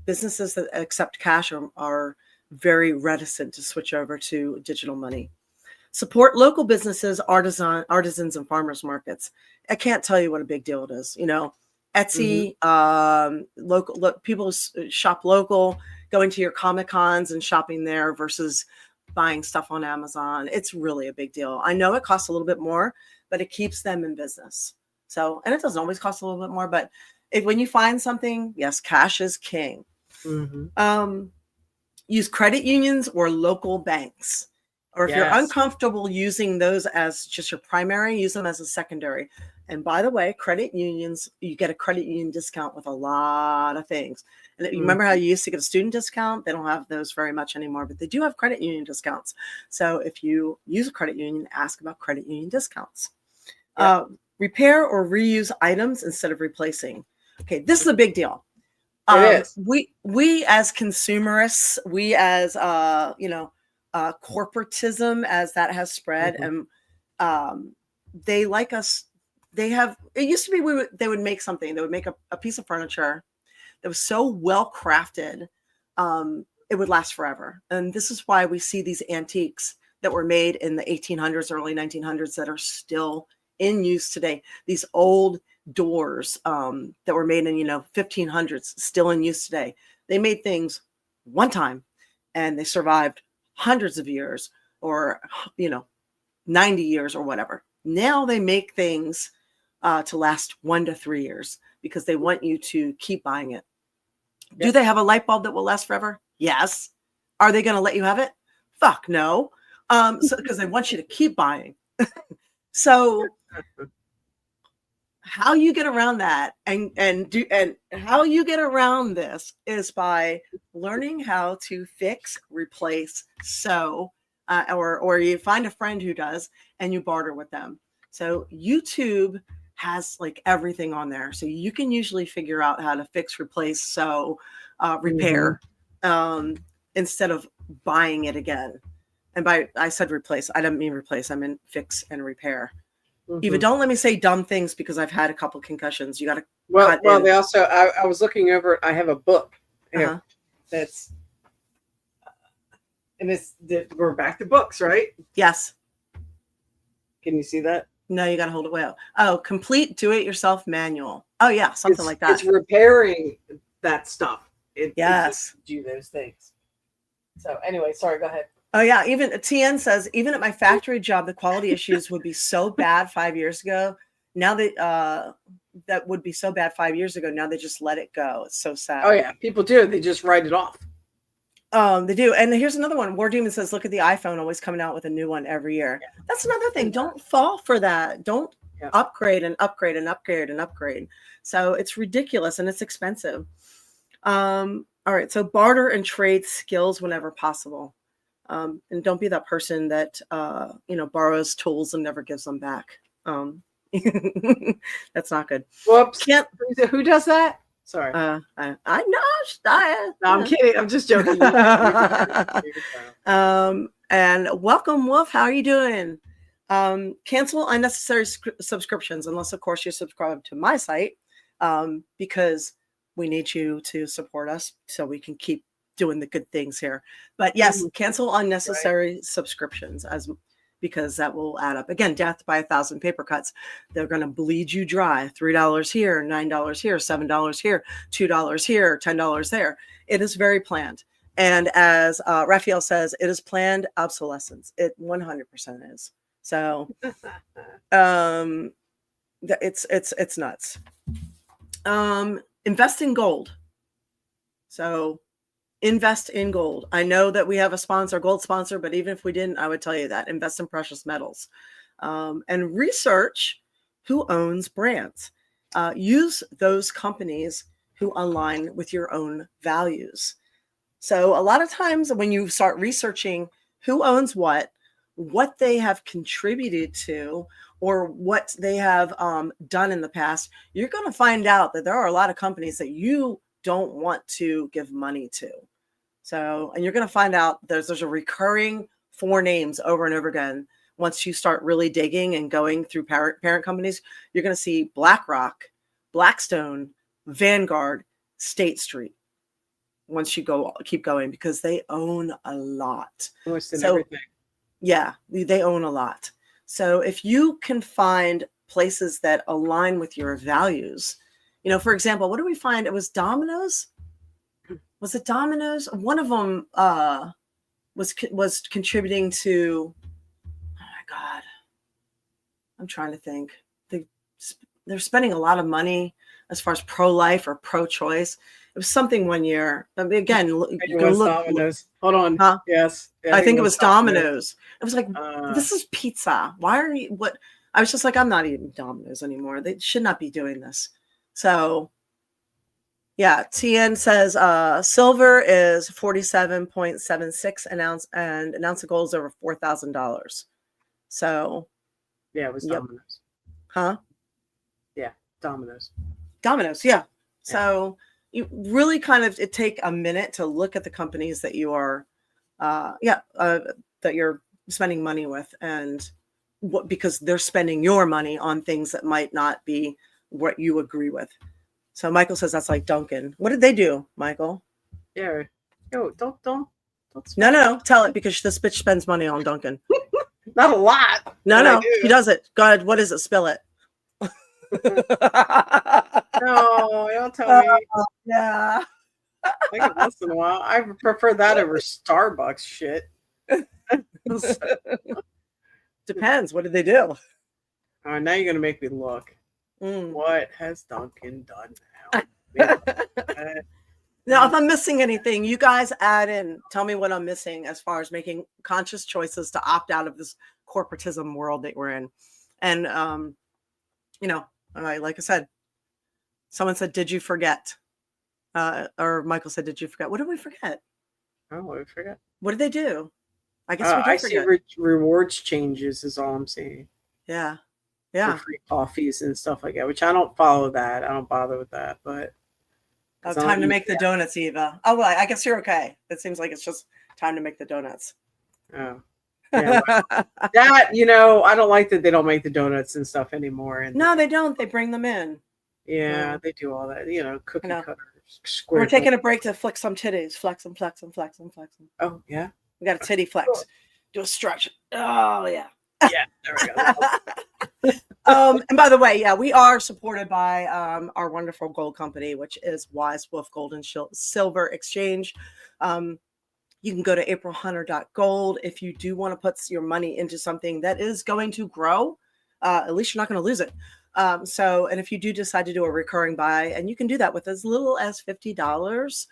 Businesses that accept cash are very reticent to switch over to digital money. Support local businesses, artisans, and farmers markets. I can't tell you what a big deal it is. Etsy, people shop local, going to your Comic Cons and shopping there versus buying stuff on Amazon. It's really a big deal. I know it costs a little bit more, but it keeps them in business. So, and it doesn't always cost a little bit more, but when you find something, yes, cash is king. Use credit unions or local banks. Or if you're uncomfortable using those as just your primary, use them as a secondary. And by the way, credit unions, you get a credit union discount with a lot of things. And you remember how you used to get a student discount? They don't have those very much anymore, but they do have credit union discounts. So if you use a credit union, ask about credit union discounts. Repair or reuse items instead of replacing. Okay, this is a big deal. It is. We as consumerists, we as corporatism, as that has spread, and they like us. It used to be they would make something. They would make a piece of furniture that was so well crafted, it would last forever. And this is why we see these antiques that were made in the 1800s, early 1900s that are still in use today. These old doors that were made in 1500s, still in use today. They made things one time, and they survived hundreds of years, or 90 years or whatever. Now they make things to last 1 to 3 years because they want you to keep buying it. Do they have a light bulb that will last forever? Yes. Are they going to let you have it? Fuck no. Because they want you to keep buying. So how you get around that and how you get around this is by learning how to fix, replace, sew, or you find a friend who does and you barter with them. So YouTube has like everything on there. So you can usually figure out how to fix, replace, sew, repair, instead of buying it again. And I said replace, I didn't mean replace, I meant fix and repair. Eva, don't let me say dumb things because I've had a couple concussions. You got to. Well, they also. I was looking over. I have a book here that's, and we're back to books, right? Yes. Can you see that? No, you got to hold it well. Oh, complete do-it-yourself manual. Oh yeah, something like that. It's repairing that stuff. Yes. Do those things. So anyway, sorry. Go ahead. Oh yeah, even TN says, even at my factory job, the quality issues would be so bad 5 years ago. Now that would be so bad 5 years ago. Now they just let it go. It's so sad. Oh yeah, people do. They just write it off. They do. And here's another one. War Demon says, look at the iPhone, always coming out with a new one every year. Yeah. That's another thing. Don't fall for that. Don't upgrade and upgrade and upgrade and upgrade. So it's ridiculous and it's expensive. All right. So barter and trade skills whenever possible. And don't be that person that, borrows tools and never gives them back. That's not good. Whoops. Who does that? Sorry. I know. No, I'm kidding. I'm just joking. And welcome, Wolf. How are you doing? Cancel unnecessary subscriptions, unless, of course, you subscribe to my site, because we need you to support us so we can keep doing the good things here. But yes, cancel unnecessary subscriptions because that will add up. Again, death by 1,000 paper cuts. They're going to bleed you dry. $3 here, $9 here, $7 here, $2 here, $10 there. It is very planned. And as Raphael says, it is planned obsolescence. It 100% is. So it's nuts. Invest in gold. So invest in gold. I know that we have a sponsor, gold sponsor, but even if we didn't, I would tell you that. Invest in precious metals. And research who owns brands. Use those companies who align with your own values. So a lot of times when you start researching who owns what, what they have contributed to or what they have done in the past, you're going to find out that there are a lot of companies that you don't want to give money to. So, and you're going to find out there's a recurring 4 names over and over again. Once you start really digging and going through parent companies, you're going to see BlackRock, Blackstone, Vanguard, State Street. Once you keep going, because they own a lot. Everything. Yeah, they own a lot. So if you can find places that align with your values, for example, what did we find? It was Domino's. Was it Domino's? One of them was contributing to. Oh my God, I'm trying to think. They're spending a lot of money as far as pro-life or pro-choice. It was something one year. I mean, again, you can look. Domino's. Hold on. Huh? Yes. Yeah, I think it was Domino's. It was like, this is pizza. Why are you, what? I was just like, I'm not eating Domino's anymore. They should not be doing this. So, yeah, TN says silver is 47.76 an ounce, and an ounce of gold is over $4,000. So, yeah, it was Domino's. Huh? Yeah, Domino's. Yeah. So you really kind of take a minute to look at the companies that you are, that you're spending money with, and because they're spending your money on things that might not be what you agree with. So Michael says that's like Duncan. What did they do, Michael? Yeah. Yo, don't. No. Tell it, because this bitch spends money on Duncan. Not a lot. No, she does it. God, what is it? Spill it. No, don't tell me. Yeah. Like once in a while, I prefer that over Starbucks shit. Depends. What did they do? Oh, now you're gonna make me look. What has Duncan done now? Now, if I'm missing anything, you guys add in. Tell me what I'm missing as far as making conscious choices to opt out of this corporatism world that we're in. And like I said, someone said, "Did you forget?" Or Michael said, "Did you forget?" What did we forget? Oh, what did we forget? What did they do? I guess we did I forget. see rewards changes is all I'm seeing. Yeah. For free coffees and stuff like that, which I don't follow that. I don't bother with that, but time to make the donuts, Eva. Oh, well, I guess you're okay. It seems like it's just time to make the donuts. Oh, yeah. That, I don't like that they don't make the donuts and stuff anymore. And no, they don't. They bring them in. Yeah, they do all that. Cookie cutters. We're taking a break to flex some titties. Flex them. Oh, yeah. We got a titty flex. Cool. Do a stretch. Oh, yeah. Yeah, there we go. And by the way, yeah, we are supported by our wonderful gold company, which is Wise Wolf Gold and Silver Exchange. You can go to aprilhunter.gold if you do want to put your money into something that is going to grow. At least you're not going to lose it. And if you do decide to do a recurring buy, and you can do that with as little as $50,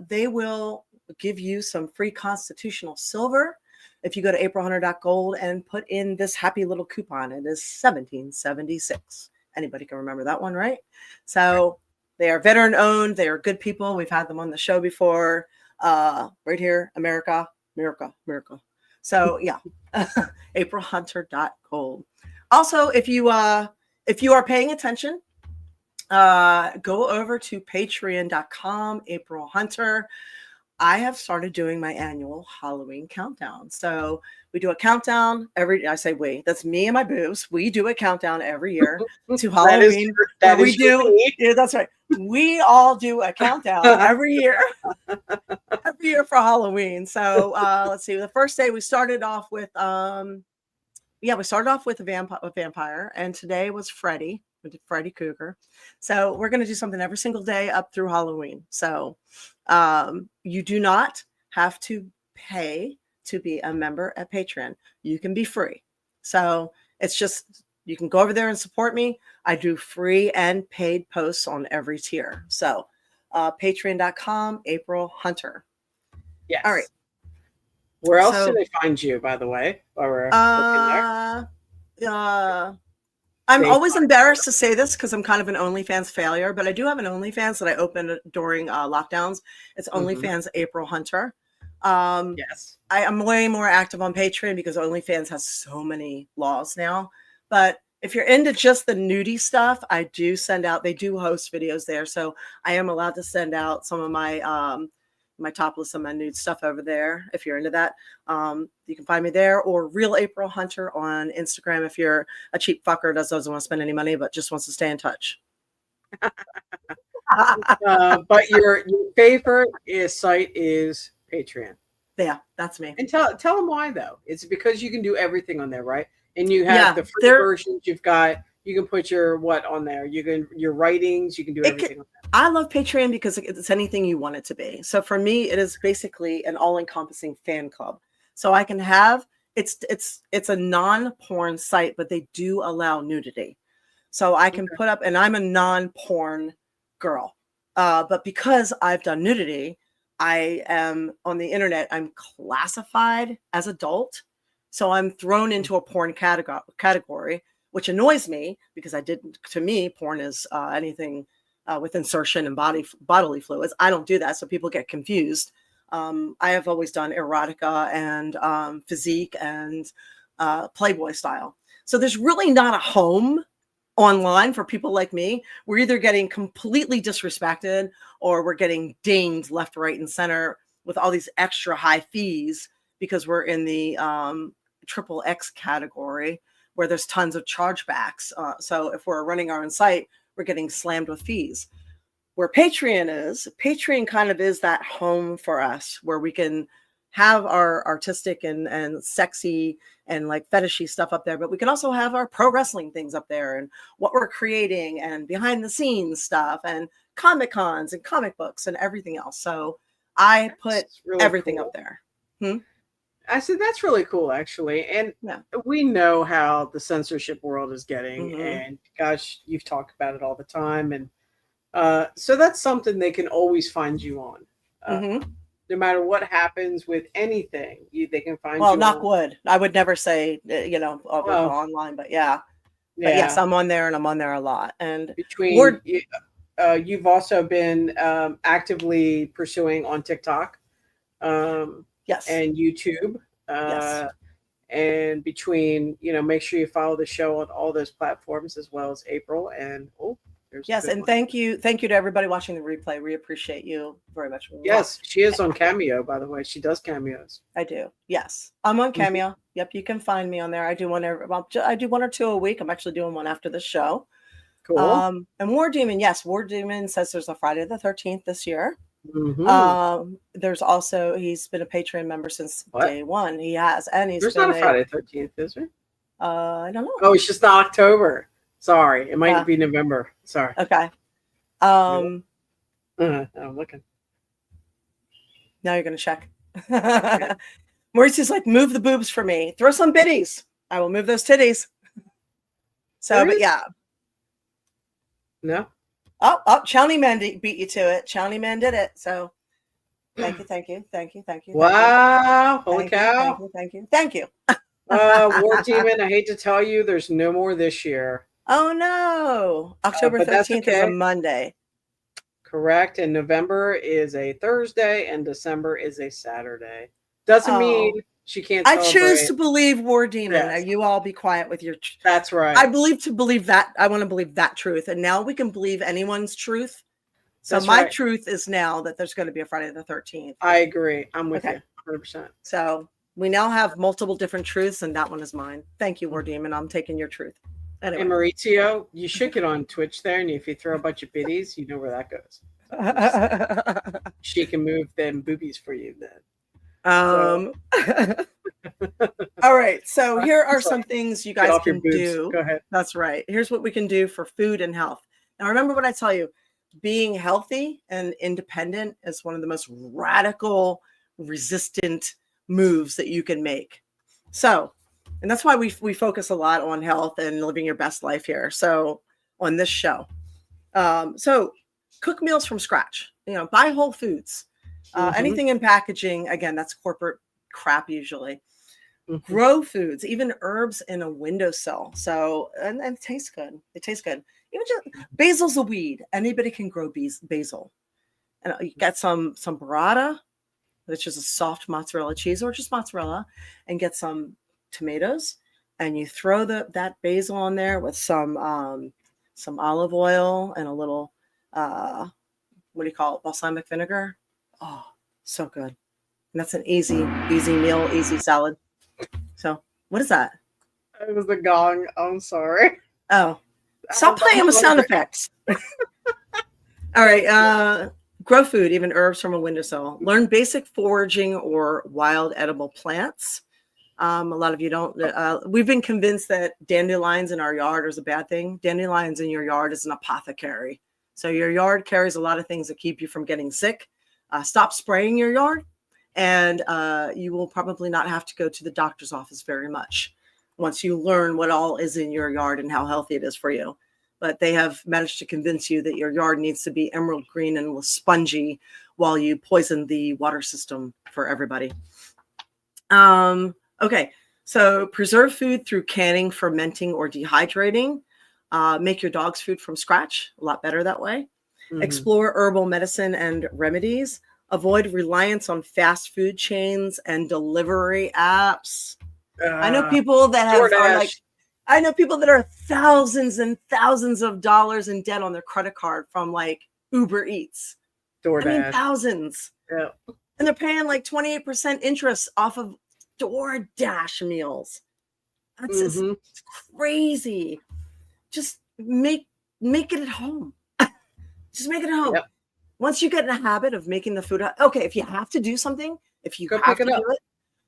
they will give you some free constitutional silver. If you go to aprilhunter.gold and put in this happy little coupon, it is 1776. Anybody can remember that one, right? So they are veteran owned. They are good people. We've had them on the show before. Right here, America. So yeah, aprilhunter.gold. Also, if you are paying attention, go over to patreon.com, April Hunter. I have started doing my annual Halloween countdown. So we do a countdown that's me and my boobs. We do a countdown every year to Halloween. Yeah, that's right. We all do a countdown every year for Halloween. So let's see. The first day we started off with a vampire, and today was Freddy. We did Freddy Krueger. So we're going to do something every single day up through Halloween. So you do not have to pay to be a member at Patreon. You can be free. So it's just, you can go over there and support me. I do free and paid posts on every tier. So patreon.com, April Hunter. Yes. All right. Where else do they find you, by the way? While we're looking there? I'm always embarrassed to say this because I'm kind of an OnlyFans failure, but I do have an OnlyFans that I opened during lockdowns. It's OnlyFans April Hunter. Yes. I am way more active on Patreon because OnlyFans has so many laws now. But if you're into just the nudie stuff, I do send out, they do host videos there. So I am allowed to send out some of my my topless and my nude stuff over there. If you're into that, you can find me there, or Real April Hunter on Instagram if you're a cheap fucker that doesn't want to spend any money but just wants to stay in touch. But your favorite site is Patreon. Yeah, that's me. And tell them why though. It's because you can do everything on there, right? And you have Yeah, the free versions. You can put your what on there. Your writings. You can do everything on there. I love Patreon because it's anything you want it to be. So for me, it is basically an all-encompassing fan club. So I can have it's a non-porn site, but they do allow nudity. So I can put up, and I'm a non-porn girl. But because I've done nudity, I am on the internet, I'm classified as adult. So I'm thrown into a porn category, which annoys me because to me, porn is anything with insertion and bodily fluids. I don't do that. So people get confused. I have always done erotica and physique and Playboy style. So there's really not a home online for people like me. We're either getting completely disrespected or we're getting dinged left, right, and center with all these extra high fees because we're in the triple X category where there's tons of chargebacks. So if we're running our own site, we're getting slammed with fees. Where Patreon kind of is that home for us where we can have our artistic and sexy and like fetishy stuff up there, but we can also have our pro wrestling things up there and what we're creating and behind the scenes stuff and Comic Cons and comic books and everything else. So I put really everything up there. I said, that's really cool, actually. And we know how the censorship world is getting. And gosh, you've talked about it all the time. And so that's something they can always find you on. No matter what happens with anything, they can find you. Well, knock wood. I would never say, online, but yeah. But yes, I'm on there and I'm on there a lot. And between you've also been actively pursuing on TikTok. Yes. And YouTube. Yes. And between, make sure you follow the show on all those platforms as well as April. And yes, and thank you to everybody watching the replay. We appreciate you very much. Yes, she is on Cameo, by the way. She does cameos. I do. Yes, I'm on Cameo. Yep, you can find me on there. I do one or two a week. I'm actually doing one after the show. Cool. And War Demon, yes, War Demon says there's a Friday the 13th this year. There's also, he's been a Patreon member since day one. He has, and he's there's not a Friday 13th, is there? I don't know. Oh, it's just October. Sorry, it might be November. Sorry. Okay. I'm looking. Now you're gonna check. Mauricio's like, move the boobs for me. Throw some biddies. I will move those titties. So, but yeah. No. Oh, Chowny Man beat you to it. Chowny Man did it. So thank you. Wow. Holy cow. Thank you. War Demon, I hate to tell you, there's no more this year. Oh no. October 13th is a Monday. Correct. And November is a Thursday and December is a Saturday. Doesn't mean she can't celebrate. I choose to believe War Demon. Yes. You all be quiet with your That's right. I want to believe that truth. And now we can believe anyone's truth. So that's my truth is now that there's going to be a Friday the 13th. I agree. I'm with you 100%. So we now have multiple different truths, and that one is mine. Thank you, War Demon. I'm taking your truth. Anyway. And Maurizio, you should get on Twitch there, and if you throw a bunch of biddies, you know where that goes. She can move them boobies for you then. All right. So here are some things you guys can do. Go ahead. That's right. Here's what we can do for food and health. Now, remember what I tell you. Being healthy and independent is one of the most radical, resistant moves that you can make. So, and that's why we focus a lot on health and living your best life here. So on this show, so cook meals from scratch, buy whole foods, anything in packaging. Again, that's corporate crap usually. Grow foods, even herbs in a windowsill. So, and it tastes good. It tastes good. Even just basil's a weed. Anybody can grow basil. And you get some burrata. which is a soft mozzarella cheese or just mozzarella, and get some tomatoes, and you throw that basil on there with some olive oil and a little what do you call it, balsamic vinegar. Oh, so good. And that's an easy meal, easy salad. So what is that? It was the gong. I'm sorry. Oh, stop playing with sound effects. All right. Grow food, even herbs, from a windowsill. Learn basic foraging or wild edible plants. A lot of you don't. We've been convinced that dandelions in our yard is a bad thing. Dandelions in your yard is an apothecary. So your yard carries a lot of things that keep you from getting sick. Stop spraying your yard, and you will probably not have to go to the doctor's office very much once you learn what all is in your yard and how healthy it is for you. But they have managed to convince you that your yard needs to be emerald green and spongy while you poison the water system for everybody. Okay, so preserve food through canning, fermenting, or dehydrating. Make your dog's food from scratch, a lot better that way. Mm-hmm. Explore herbal medicine and remedies. Avoid reliance on fast food chains and delivery apps. I know people that I know people that are thousands and thousands of dollars in debt on their credit card from like Uber Eats. DoorDash. I mean, thousands. Yeah. And they're paying like 28% interest off of DoorDash meals. That's just crazy. Just make it at home. Just make it at home. Yep. Once you get in a habit of making the food, okay, if you have to do something, if you have to do it,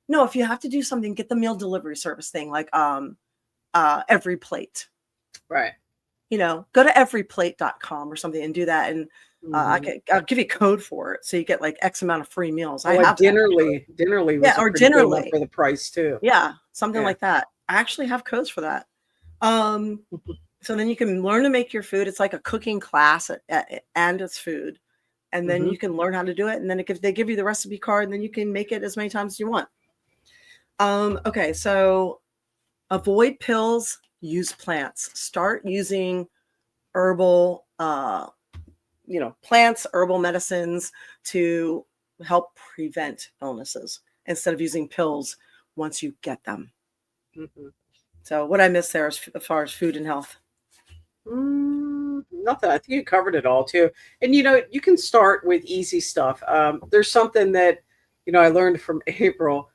no, if you have to do something, get the meal delivery service thing, like Every Plate. Right. You know, go to everyplate.com or something and do that. And I'll give you a code for it. So you get like X amount of free meals. I have Dinnerly. Dinnerly was or Dinnerly for the price too. Yeah. Something like that. I actually have codes for that. So then you can learn to make your food. It's like a cooking class and it's food. And then you can learn how to do it. And then they give you the recipe card, and then you can make it as many times as you want. Okay, so avoid pills, use plants. Start using herbal, plants, herbal medicines to help prevent illnesses instead of using pills once you get them. Mm-hmm. So what I missed there as far as food and health? Nothing. I think you covered it all too. And you can start with easy stuff. There's something that I learned from April.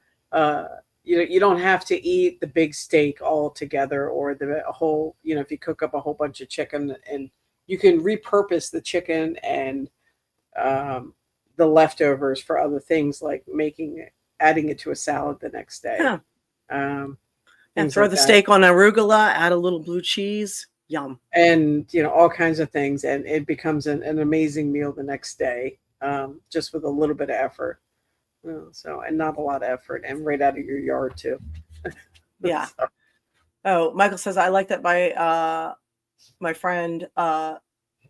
You don't have to eat the big steak all together or the whole. If you cook up a whole bunch of chicken, and you can repurpose the chicken and the leftovers for other things, like adding it to a salad the next day. Yeah. And throw the steak on arugula, add a little blue cheese. Yum. And all kinds of things, and it becomes an amazing meal the next day, just with a little bit of effort. And not a lot of effort, and right out of your yard too. Yeah. So. Oh, Michael says, I like that my friend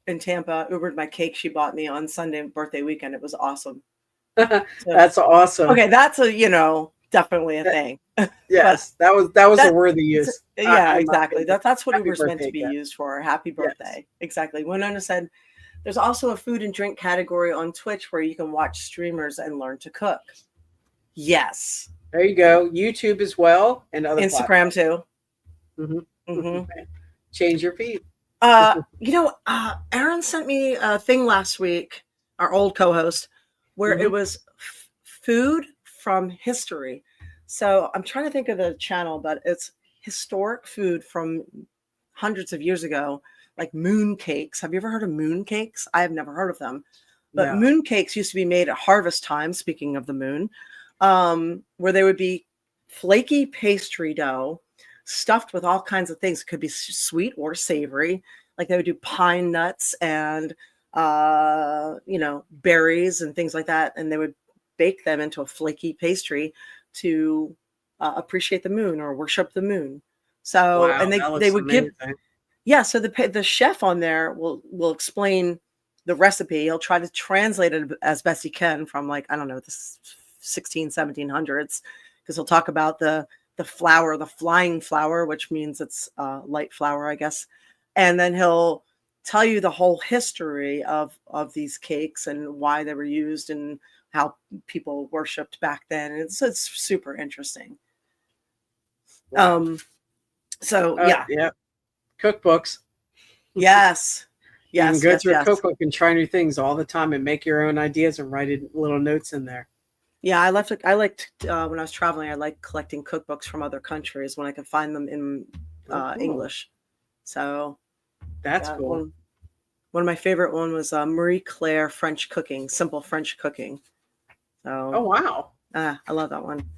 in Tampa Ubered my cake she bought me on Sunday birthday weekend. It was awesome. So, that's awesome. Okay, that's definitely a thing. Yes, that was a worthy use. Yeah, exactly. That's what Uber's meant to be used for. Happy birthday. Yes. Exactly. Winona said, there's also a food and drink category on Twitch where you can watch streamers and learn to cook. Yes. There you go. YouTube as well, and other Instagram platforms. Too. Change your feed. Aaron sent me a thing last week, our old co-host, where it was food from history. So I'm trying to think of the channel, but it's historic food from hundreds of years ago, like moon cakes. Have you ever heard of moon cakes? I have never heard of them. But moon cakes used to be made at harvest time, speaking of the moon, where they would be flaky pastry dough stuffed with all kinds of things. It could be sweet or savory. Like they would do pine nuts and, berries and things like that. And they would bake them into a flaky pastry to appreciate the moon or worship the moon. So, and they would amazing. So the chef on there will explain the recipe. He'll try to translate it as best he can from the 1700s, because he'll talk about the flour, the flying flour, which means it's light flour, I guess. And then he'll tell you the whole history of these cakes and why they were used and how people worshipped back then. It's super interesting. So yeah, cookbooks. yes. You can Yes, go yes, through a yes. cookbook and try new things all the time and make your own ideas and write little notes in there. Yeah, I liked when I was traveling, I liked collecting cookbooks from other countries when I could find them in Cool. English. So That's cool. One of my favorite one was Marie Claire French Cooking, Simple French Cooking. So, Oh, wow. I love that one.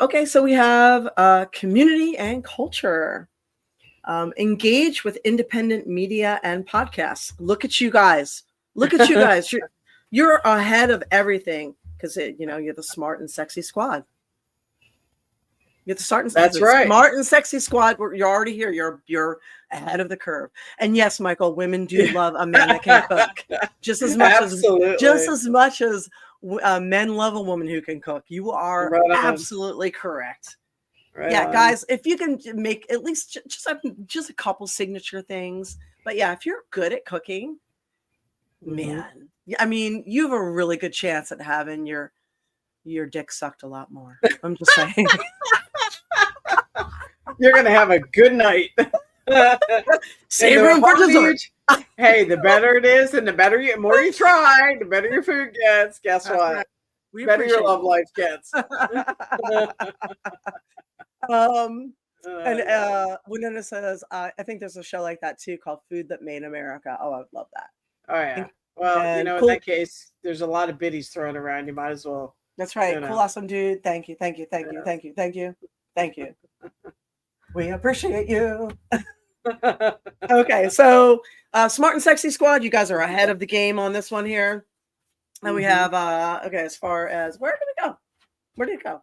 Okay, so we have community and culture. Engage with independent media and podcasts. Look at you guys. Look at you guys. You're ahead of everything because you're the smart and sexy squad. You're the smart and sexy squad. You're already here. You're ahead of the curve. And yes, Michael, women do love a man that can cook just as much as men love a woman who can cook. You are absolutely correct. Right yeah, on. guys, if you can make at least just a couple signature things, but yeah, if you're good at cooking, man, I mean, you have a really good chance at having your dick sucked a lot more. I'm just saying. You're gonna have a good night. Save room for dessert. Hey, the better it is, and the more you try, the better your food gets. Guess That's what? right. We Better your appreciate love it. life gets. Winona says, I think there's a show like that too called Food That Made America. Oh, I would love that. Oh yeah. Well, And in that case, there's a lot of biddies thrown around. You might as well. That's right. Cool, awesome dude. Thank you. We appreciate you. Okay, so smart and sexy squad, you guys are ahead of the game on this one here. And we have as far as where did it go?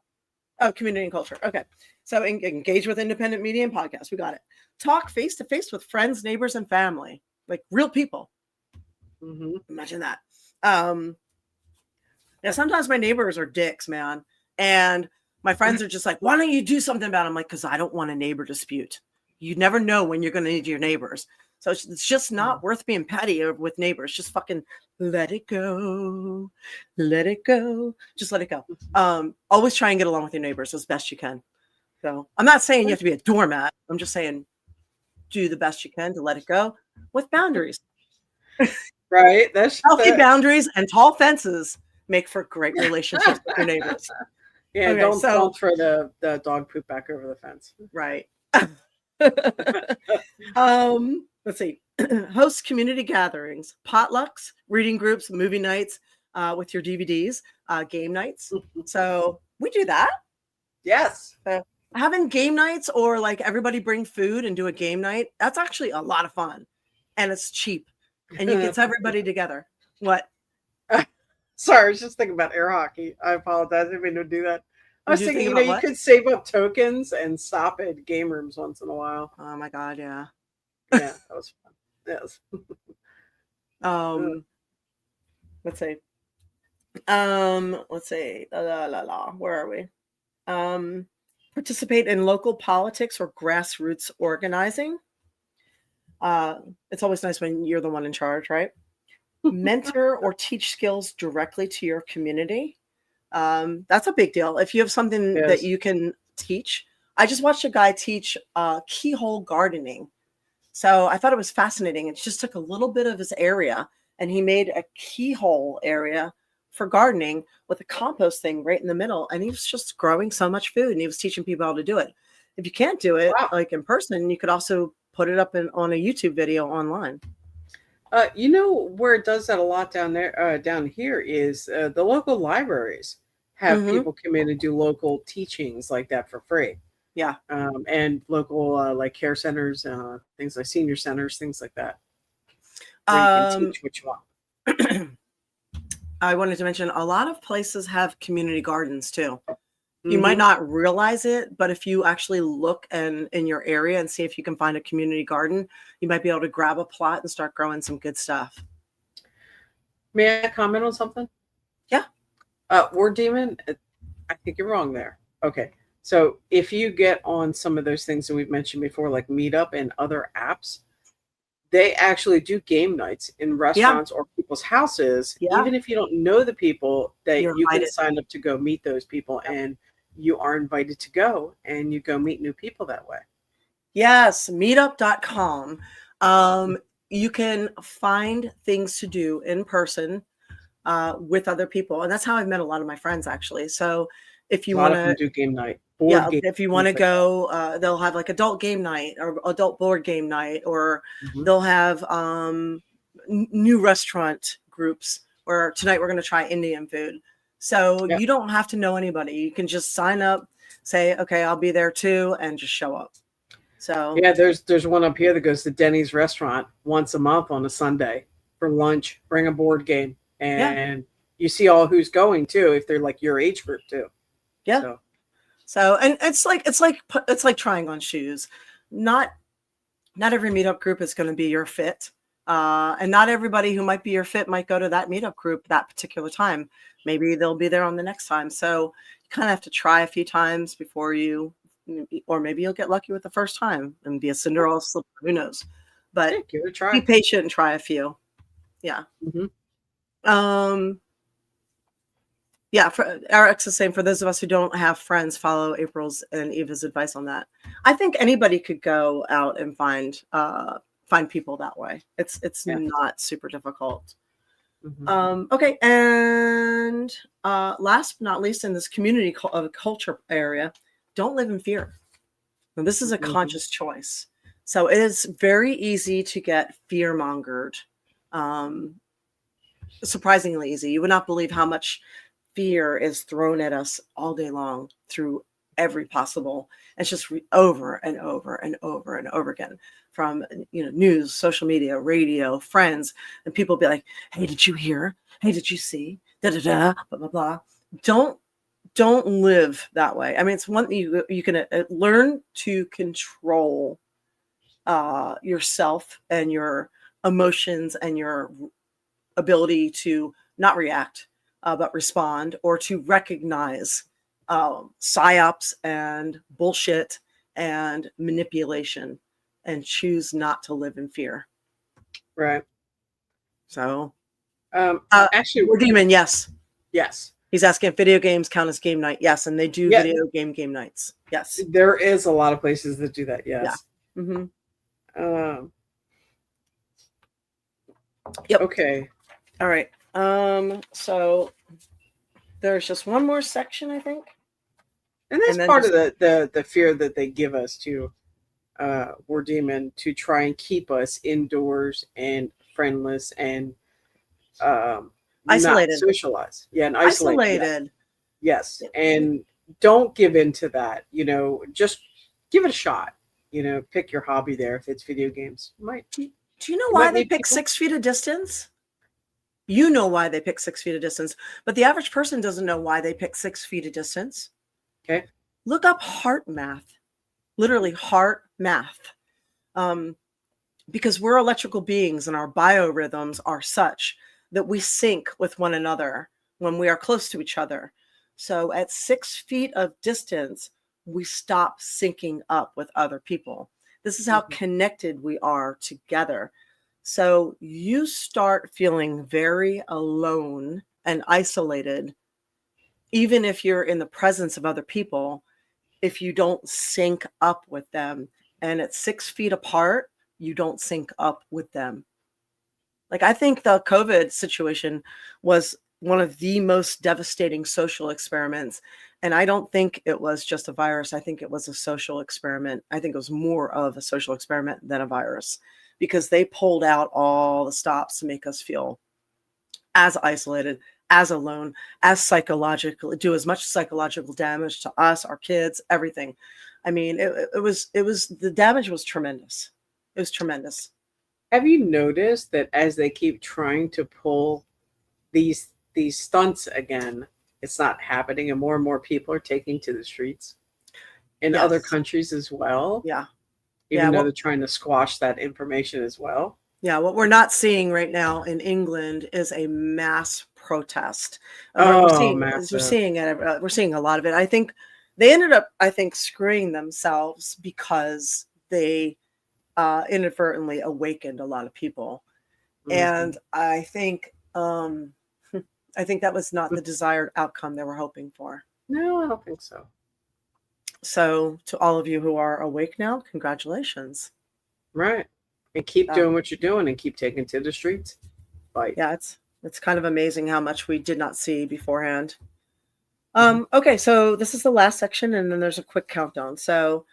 Oh, community and culture. Okay, so engage with independent media and podcasts. We got it. Talk face to face with friends, neighbors, and family, like real people. Imagine that. Yeah, sometimes my neighbors are dicks, man, and my friends are just like, why don't you do something about it? I'm like, because I don't want a neighbor dispute. You never know when you're going to need your neighbors. So it's just not worth being petty with neighbors. Just fucking let it go. Let it go. Just let it go. Always try and get along with your neighbors as best you can. So I'm not saying you have to be a doormat. I'm just saying do the best you can to let it go with boundaries. Right. That's healthy boundaries and tall fences make for great relationships with your neighbors. Yeah, okay, don't throw the dog poop back over the fence. Right. Let's see. Host community gatherings, potlucks, reading groups, movie nights with your DVDs, game nights. So we do that. Yes. Having game nights or like everybody bring food and do a game night, that's actually a lot of fun. And it's cheap. And it gets everybody together. What? Sorry, I was just thinking about air hockey. I apologize. I didn't mean to do that. I was thinking, you what? could save up tokens and stop at game rooms once in a while. Oh my God, yeah. Yeah, that was fun. Yes. Let's see. Where are we? Participate in local politics or grassroots organizing. It's always nice when you're the one in charge, right? Mentor or teach skills directly to your community. That's a big deal. If you have something that you can teach. I just watched a guy teach keyhole gardening. So I thought it was fascinating. It just took a little bit of his area and he made a keyhole area for gardening with a compost thing right in the middle. And he was just growing so much food and he was teaching people how to do it. If you can't do it like in person, you could also put it up on a YouTube video online. You know where it does that a lot down there, down here is the local libraries have people come in and do local teachings like that for free. Yeah. And local like care centers, things like senior centers, things like that. Where you can teach what you want. I wanted to mention a lot of places have community gardens too. You might not realize it, but if you actually look in your area and see if you can find a community garden, you might be able to grab a plot and start growing some good stuff. May I comment on something? Yeah. Word Demon, I think you're wrong there. Okay. So if you get on some of those things that we've mentioned before, like Meetup and other apps, they actually do game nights in restaurants or people's houses. Yeah. Even if you don't know the people, that You're you can invited. sign up to go meet those people, and you are invited to go, and you go meet new people that way. Yes, meetup.com. You can find things to do in person with other people. And that's how I've met a lot of my friends, actually. So if you A lot want of them to, do game night, board game. if you want to things like go, they'll have like adult game night or adult board game night, or that. Mhm. they'll have new restaurant groups where tonight we're going to try Indian food. So Yep. you don't have to know anybody. You can just sign up, say, okay, I'll be there too, and just show up. So Yeah, there's one up here that goes to Denny's restaurant once a month on a Sunday for lunch. Bring a board game, and you see all who's going too, if they're like your age group too. yeah. So and it's like trying on shoes. Not every meetup group is going to be your fit. And not everybody who might be your fit might go to that meetup group that particular time. Maybe they'll be there on the next time. So you kind of have to try a few times before you, or maybe you'll get lucky with the first time and be a Cinderella slipper. Who knows? But Yeah, give it a try. be patient and try a few. Yeah. Mhm. Yeah, Eric's the same. For those of us who don't have friends, follow April's and Eva's advice on that. I think anybody could go out and find people that way. It's not super difficult. Mhm. Okay, and last but not least, in this community culture area, don't live in fear. Now, this is a conscious choice. So it is very easy to get fear mongered. Surprisingly easy. You would not believe how much fear is thrown at us all day long through every possible. It's just over and over and over and over again, from news, social media, radio, friends, and people be like, "Hey, did you hear? Hey, did you see? Da da da, blah blah blah." Don't live that way. I mean, it's one thing you can learn to control yourself and your emotions and your ability to not react, but respond, or to recognize psyops and bullshit and manipulation, and choose not to live in fear. Right. So, actually, we're demon. Yes, yes, he's asking if video games count as game night. Yes, and they do video game nights. Yes, there is a lot of places that do that. Yes. Yeah. Mm-hmm. Yep. Okay. All right. So there's just one more section, I think. And that's part of the fear that they give us to War Demon, to try and keep us indoors and friendless and isolated, not socialize. Yeah, and isolated. Yes. And don't give in to that. Just give it a shot. Pick your hobby there. If it's video games, do you know why they pick 6 feet of distance? You know why they pick 6 feet of distance, but the average person doesn't know why they pick 6 feet of distance. Okay. Look up heart math, literally heart math. Because we're electrical beings and our biorhythms are such that we sync with one another when we are close to each other. So at 6 feet of distance, we stop syncing up with other people. This is how connected we are together. So you start feeling very alone and isolated, even if you're in the presence of other people, if you don't sync up with them. And at 6 feet apart, you don't sync up with them. Like, I think the COVID situation was one of the most devastating social experiments. And I don't think it was just a virus. I think it was a social experiment. I think it was more of a social experiment than a virus, because they pulled out all the stops to make us feel as isolated, as alone, as psychological, do as much psychological damage to us, our kids, everything. I mean, it was the damage was tremendous. It was tremendous. Have you noticed that as they keep trying to pull these stunts again, it's not happening, and more people are taking to the streets in other countries as well? Yeah. Even though they're trying to squash that information as well. Yeah, what we're not seeing right now in England is a mass protest. Massive. We're seeing a lot of it. I think they ended up, screwing themselves, because they inadvertently awakened a lot of people. And I think that was not the desired outcome they were hoping for. No, I don't think so. So to all of you who are awake now, congratulations. Right. And keep doing what you're doing and keep taking to the streets. Fight. Yeah, it's kind of amazing how much we did not see beforehand. Okay, so this is the last section, and then there's a quick countdown. So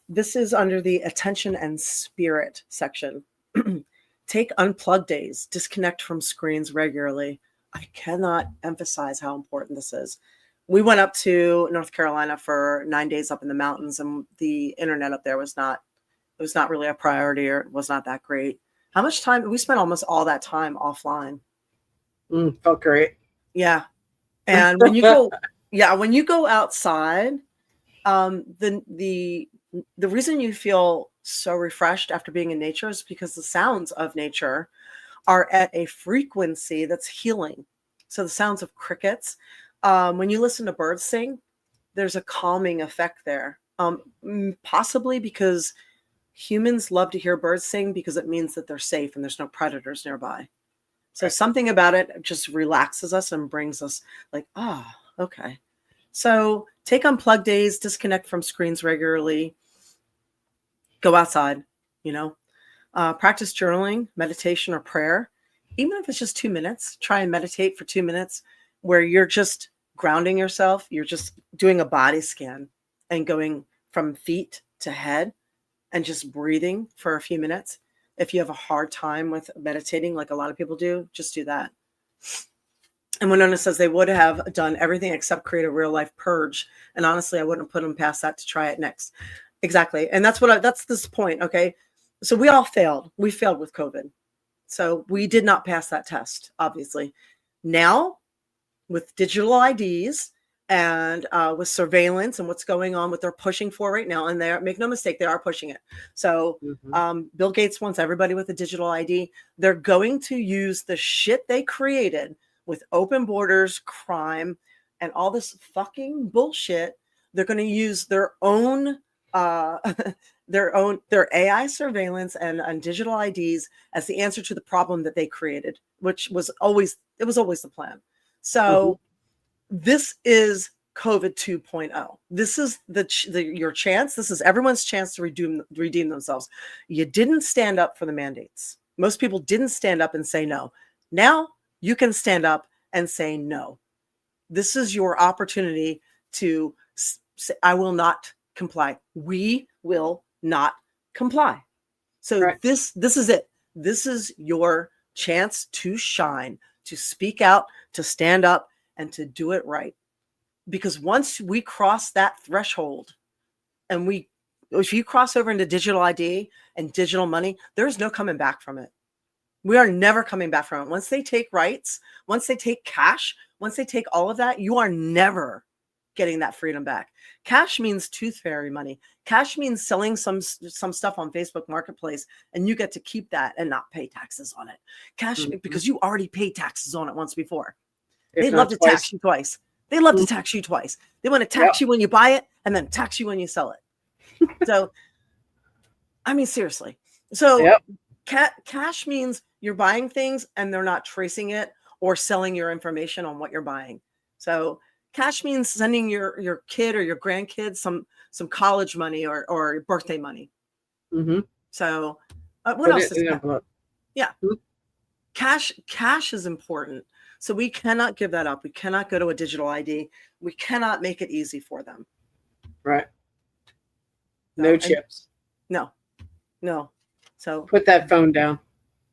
this is under the attention and spirit section. Take unplug days, disconnect from screens regularly. I cannot emphasize how important this is. We went up to North Carolina for 9 days up in the mountains, and the internet up there was not really a priority, or it was not that great. How much time? We spent almost all that time offline. Felt great. Yeah. And when you go outside, the reason you feel so refreshed after being in nature is because the sounds of nature are at a frequency that's healing. So the sounds of crickets, when you listen to birds sing, there's a calming effect there. Possibly because humans love to hear birds sing because it means that they're safe and there's no predators nearby. So something about it just relaxes us and brings us like, okay. So take unplug days, disconnect from screens regularly, go outside, practice journaling, meditation, or prayer. Even if it's just 2 minutes, try and meditate for 2 minutes where you're just grounding yourself. You're just doing a body scan and going from feet to head and just breathing for a few minutes. If you have a hard time with meditating, like a lot of people do, just do that. And Winona says they would have done everything except create a real life purge. And honestly, I wouldn't put them past that to try it next. Exactly. And that's this point. Okay. So we all failed. We failed with COVID. So we did not pass that test, obviously. Now with digital IDs and with surveillance and what's going on, what they're pushing for right now. And make no mistake, they are pushing it. So Bill Gates wants everybody with a digital ID. They're going to use the shit they created with open borders, crime, and all this fucking bullshit. They're going to use their own their AI surveillance and digital IDs as the answer to the problem that they created, which was always the plan. So this is COVID 2.0. This is your chance. This is everyone's chance to redeem themselves. You didn't stand up for the mandates. Most people didn't stand up and say no. Now you can stand up and say no. This is your opportunity to say, I will not comply. We will not comply. So this is it. This is your chance to shine, to speak out, to stand up, and to do it right. Because once we cross that threshold, and if you cross over into digital ID and digital money, there's no coming back from it. We are never coming back from it. Once they take rights, once they take cash, once they take all of that, you are never getting that freedom back. Cash means tooth fairy money. Cash means selling some stuff on Facebook Marketplace, and you get to keep that and not pay taxes on it. Cash, because you already paid taxes on it once before. They love to tax you twice. They love to tax you twice. They want to tax you when you buy it and then tax you when you sell it. So, I mean, seriously. So cash means you're buying things and they're not tracing it or selling your information on what you're buying. So cash means sending your kid or your grandkids some college money or birthday money. So what else is that? Yeah. Cash is important. So we cannot give that up. We cannot go to a digital ID. We cannot make it easy for them. Right. No chips. No. So put that phone down.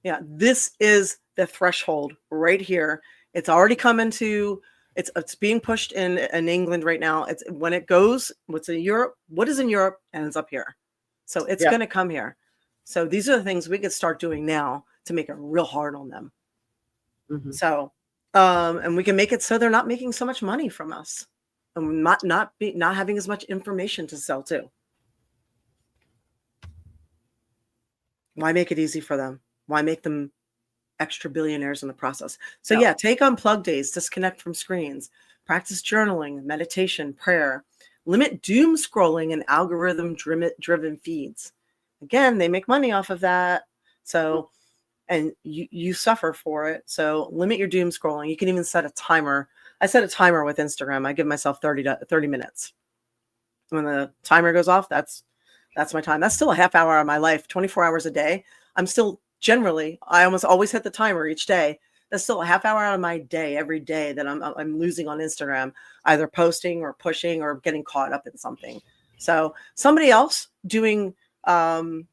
Yeah. This is the threshold right here. It's already come into, it's being pushed in England right now. It's when it goes, what's in Europe, what is in Europe ends up here. So it's going to come here. So these are the things we could start doing now to make it real hard on them. So, and we can make it so they're not making so much money from us, and not having as much information to sell too. Why make it easy for them? Why make them extra billionaires in the process? So take unplug days, disconnect from screens, practice journaling, meditation, prayer, limit doom scrolling and algorithm driven feeds. again, they make money off of that. So, and you suffer for it. So limit your doom scrolling. You can even set a timer. I set a timer with Instagram. I give myself 30 minutes. When the timer goes off, that's my time. That's still a half hour of my life, 24 hours a day. I'm still I almost always hit the timer each day. That's still a half hour out of my day every day that I'm losing on Instagram, either posting or pushing or getting caught up in something. So somebody else doing, pole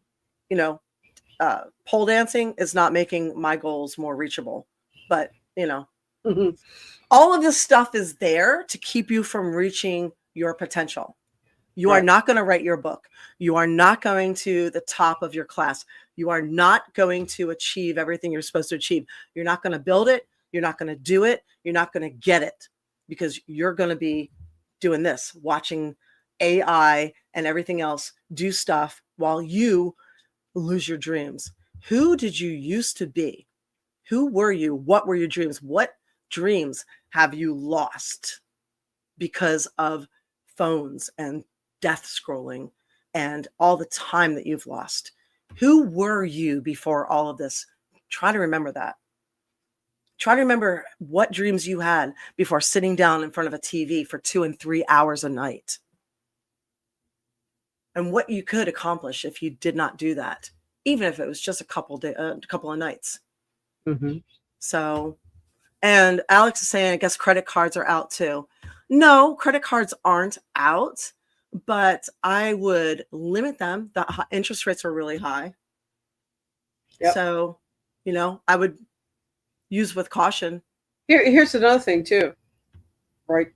dancing is not making my goals more reachable. But, all of this stuff is there to keep you from reaching your potential. You are not going to write your book. You are not going to the top of your class. You are not going to achieve everything you're supposed to achieve. You're not going to build it. You're not going to do it. You're not going to get it because you're going to be doing this, watching AI and everything else do stuff while you lose your dreams. Who did you used to be? Who were you? What were your dreams? What dreams have you lost because of phones and death scrolling and all the time that you've lost? Who were you before all of this? Try to remember that. Try to remember what dreams you had before sitting down in front of a TV for 2 and 3 hours a night. And what you could accomplish if you did not do that, even if it was just a couple of nights. Mm-hmm. So, and Alex is saying, I guess credit cards are out too. No, credit cards aren't out, but I would limit them. The interest rates are really high. Yep. So, I would use with caution. Here's another thing too. Write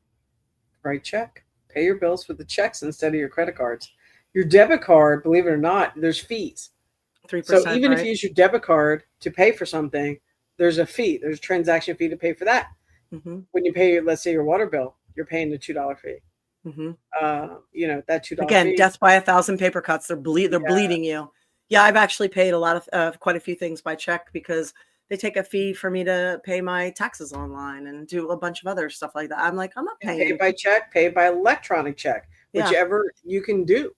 check. Pay your bills with the checks instead of your credit cards. Your debit card, believe it or not, there's fees. 3%. So even if you use your debit card to pay for something, there's a fee. There's a transaction fee to pay for that. Mm-hmm. When you pay, let's say, your water bill, you're paying the $2 fee. Mm-hmm. That $2 again, fee. death by 1,000 paper cuts. They're bleeding you. Yeah, I've actually paid a lot of quite a few things by check because they take a fee for me to pay my taxes online and do a bunch of other stuff like that. I'm like, I'm not paying. Pay by check, pay by electronic check, whichever you can do.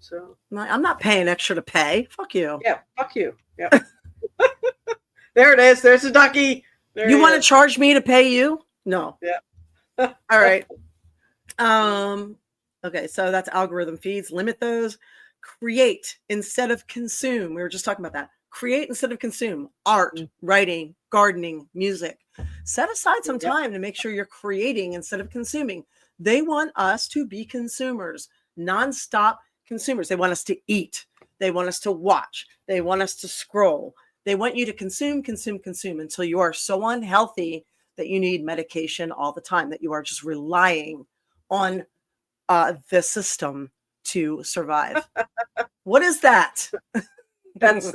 So I'm not paying extra to pay. Fuck you. Yeah, fuck you. Yeah. There it is. There's a ducky. You want to charge me to pay you? No. Yeah. All right. Okay, so that's algorithm feeds. Limit those. Create instead of consume. We were just talking about that. Create instead of consume. Art, writing, gardening, music. Set aside some time to make sure you're creating instead of consuming. They want us to be consumers, nonstop consumers. They want us to eat. They want us to watch. They want us to scroll. They want you to consume until you are so unhealthy that you need medication all the time, that you are just relying on the system to survive. What is that? That's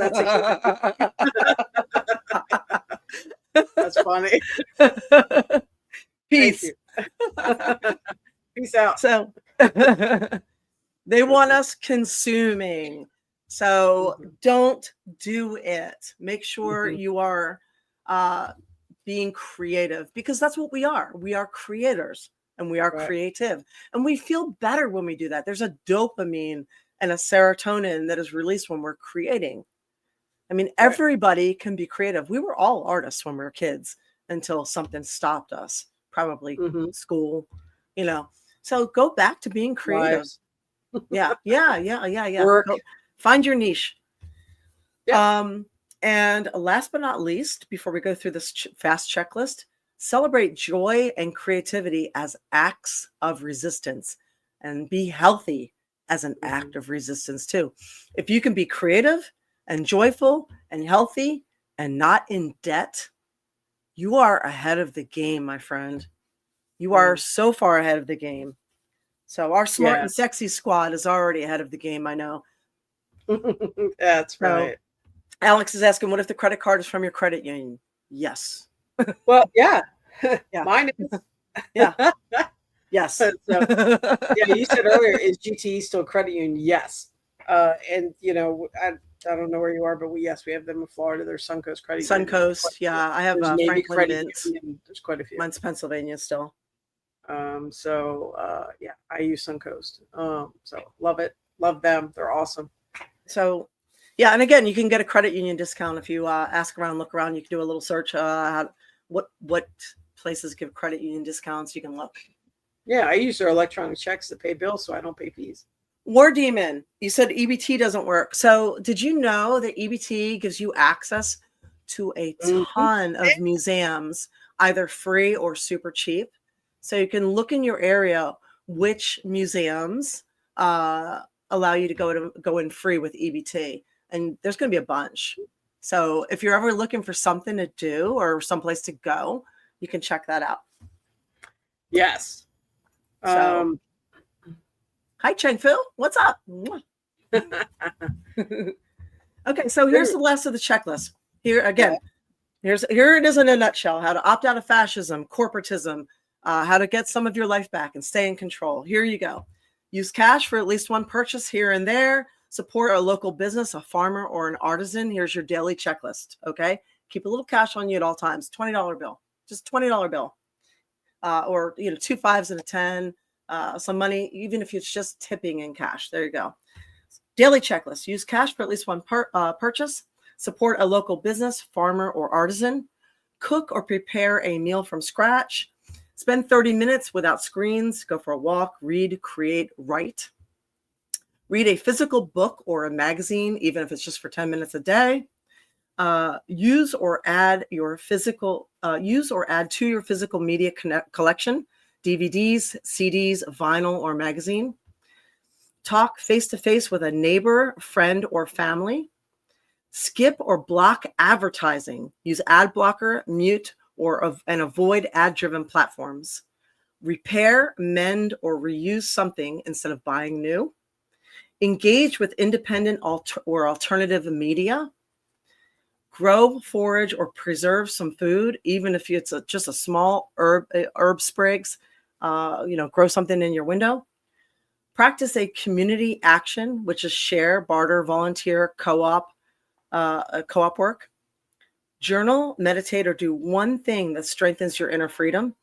funny. Peace. Peace out. So they want us consuming. So don't do it. Make sure you are being creative, because that's what we are. We are creators and we are creative, and we feel better when we do that. There's a dopamine and a serotonin that is released when we're creating. I mean, everybody can be creative. We were all artists when we were kids until something stopped us, probably school, So go back to being creative. Yeah. Work. Find your niche. Yeah. And last but not least, before we go through this fast checklist, celebrate joy and creativity as acts of resistance, and be healthy as an act of resistance too. If you can be creative and joyful and healthy and not in debt, you are ahead of the game, my friend. You are so far ahead of the game. So our smart and sexy squad is already ahead of the game, I know. That's right. Alex is asking, what if the credit card is from your credit union? Yes. Well, yeah. Mine is. Yeah. Yes. So, you said earlier, is GTE still credit union? Yes. And I don't know where you are, but we have them in Florida. There's Suncoast Credit Union. Suncoast, I have Franklin Mint. There's quite a few. Mine's Pennsylvania still. I use Suncoast. So love it. Love them. They're awesome. So, yeah, and again, you can get a credit union discount if you ask around, look around. You can do a little search. What places give credit union discounts? You can look. Yeah, I use their electronic checks to pay bills, so I don't pay fees. War Demon, you said EBT doesn't work. So, did you know that EBT gives you access to a ton of museums, either free or super cheap? So you can look in your area which museums allow you to go in free with EBT, and there's going to be a bunch. So if you're ever looking for something to do or someplace to go, you can check that out. Yes. So, hi Cheng Phil, what's up? Okay, so here's the last of the checklist. Here again, here it is in a nutshell: how to opt out of fascism, corporatism, how to get some of your life back and stay in control. Here you go. Use cash for at least one purchase here and there. Support a local business, a farmer, or an artisan. Here's your daily checklist. Okay, keep a little cash on you at all times. $20 bill, just $20 bill, or 2 5s and a 10. Some money, even if it's just tipping in cash. There you go. Daily checklist. Use cash for at least one purchase. Support a local business, farmer, or artisan. Cook or prepare a meal from scratch. Spend 30 minutes without screens. Go for a walk. Read, create, write. Read a physical book or a magazine, even if it's just for 10 minutes a day. Use or add to your physical media collection, DVDs, CDs, vinyl, or magazine. Talk face-to-face with a neighbor, friend, or family. Skip or block advertising. Use ad blocker, mute, and avoid ad-driven platforms. Repair, mend, or reuse something instead of buying new. Engage with independent or alternative media. Grow, forage, or preserve some food, even if it's just a small herb sprigs. Grow something in your window. Practice a community action, which is share, barter, volunteer, co-op work. Journal, meditate, or do one thing that strengthens your inner freedom.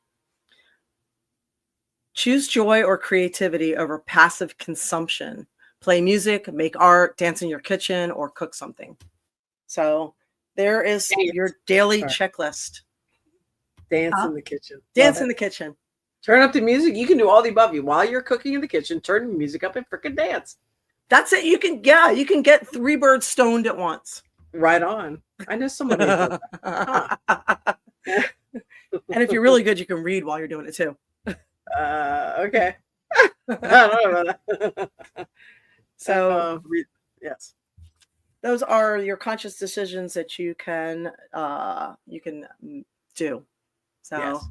Choose joy or creativity over passive consumption. Play music, make art, dance in your kitchen, or cook something. So there is your daily checklist. Dance in the kitchen. Dance in the kitchen. Turn up the music. You can do all the above. While you're cooking in the kitchen, turn the music up and freaking dance. That's it. You can get 3 birds stoned at once. Right on. I know somebody. Huh. And if you're really good, you can read while you're doing it too. Okay. I don't know about that. So yes, those are your conscious decisions that you can do. So yes.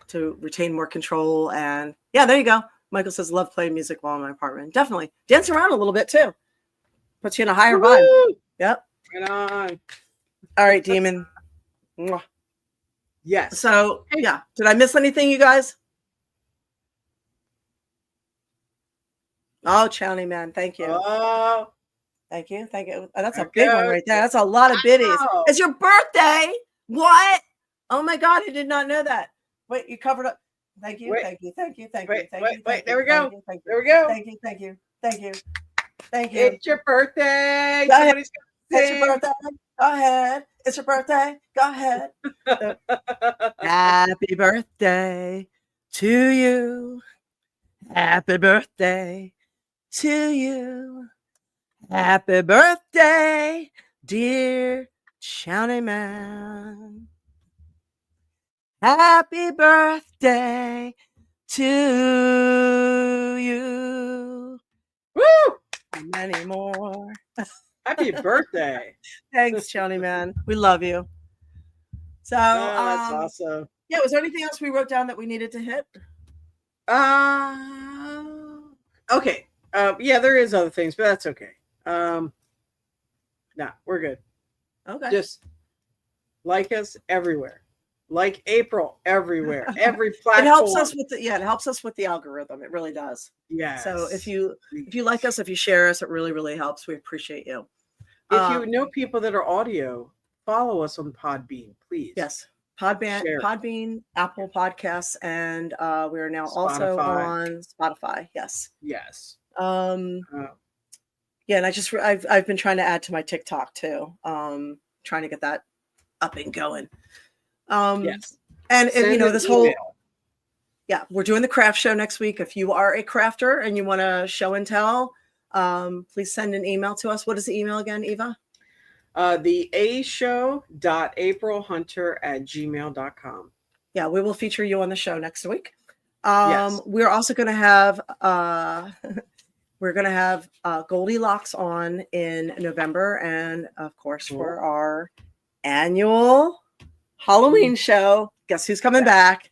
To retain more control, and there you go. Michael says, love playing music while in my apartment. Definitely dance around a little bit too. Puts you in a higher vibe. Yep. Right on. All right, Demon. Mwah. Yes. So did I miss anything, you guys? Oh, Chowny man, thank you. Oh, thank you. Oh, that's a big one right there. That's a lot of biddies. It's your birthday. What? Oh my God, I did not know that. Wait, you covered up. Thank you. Thank you. Wait, there we go. There we go. Thank you. It's your birthday. Go ahead. It's your birthday. Go ahead. It's your birthday. Go ahead. Happy birthday to you. Happy birthday to you. Happy birthday, dear Chowny man. Happy birthday to you. Woo! And many more. Happy birthday. Thanks, Chowny man. We love you. So that's awesome. Yeah, was there anything else we wrote down that we needed to hit? Okay. There is other things, but that's okay. We're good. Okay. Just like us everywhere. Like April everywhere. Every platform. It helps us with the algorithm. It really does. Yeah. So if you like us, if you share us, it really, really helps. We appreciate you. If you know people that are audio, follow us on Podbean, please. Yes. Podbean, Apple Podcasts, and we are now also on Spotify. Yes. Yes. Yeah, and I've been trying to add to my TikTok too. Trying to get that up and going. Yes. And Send you know, an this whole email. we're doing the craft show next week. If you are a crafter and you want to show and tell, please send an email to us. What is the email again, Eva? The ashow.aprilhunter@gmail.com. Yeah, we will feature you on the show next week. Yes. We're also going to have we're going to have Goldilocks on in November, and of course for our annual Halloween show. Guess who's coming back?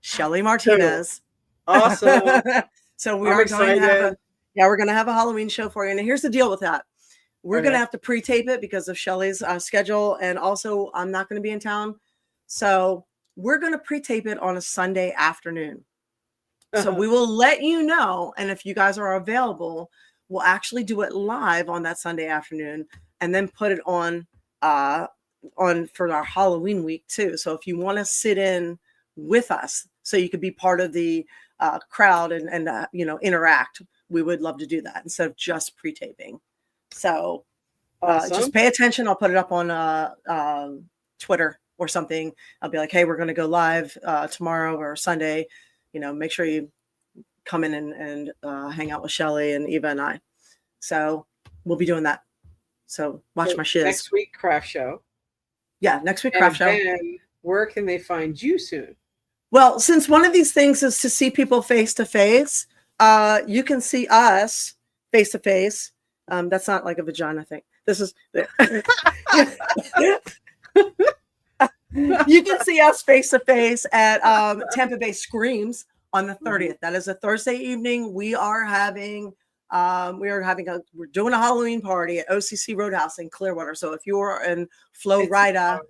Shelly Martinez. Awesome. So we I'm are going to have excited. we're going to have a Halloween show for you. And here's the deal with that. We're going to have to pre-tape it because of Shelly's schedule. And also I'm not going to be in town. So we're going to pre-tape it on a Sunday afternoon. So we will let you know. And if you guys are available, we'll actually do it live on that Sunday afternoon and then put it on for our Halloween week too. So if you want to sit in with us so you could be part of the crowd and you know, interact, we would love to do that instead of just pre-taping. So just pay attention. I'll put it up on Twitter or something. I'll be like, hey, we're going to go live tomorrow or Sunday. You know, make sure you come in and hang out with Shelly and Eva and I. So we'll be doing that. So watch my shiz. Next week, craft show. Yeah, next week, craft show. And where can they find you soon? Well, since one of these things is to see people face to face, you can see us face to face. That's not like a vagina thing. This is you can see us face to face at Tampa Bay Screams on the 30th. That is a Thursday evening. We're doing a Halloween party at OCC Roadhouse in Clearwater. So if you're in Florida,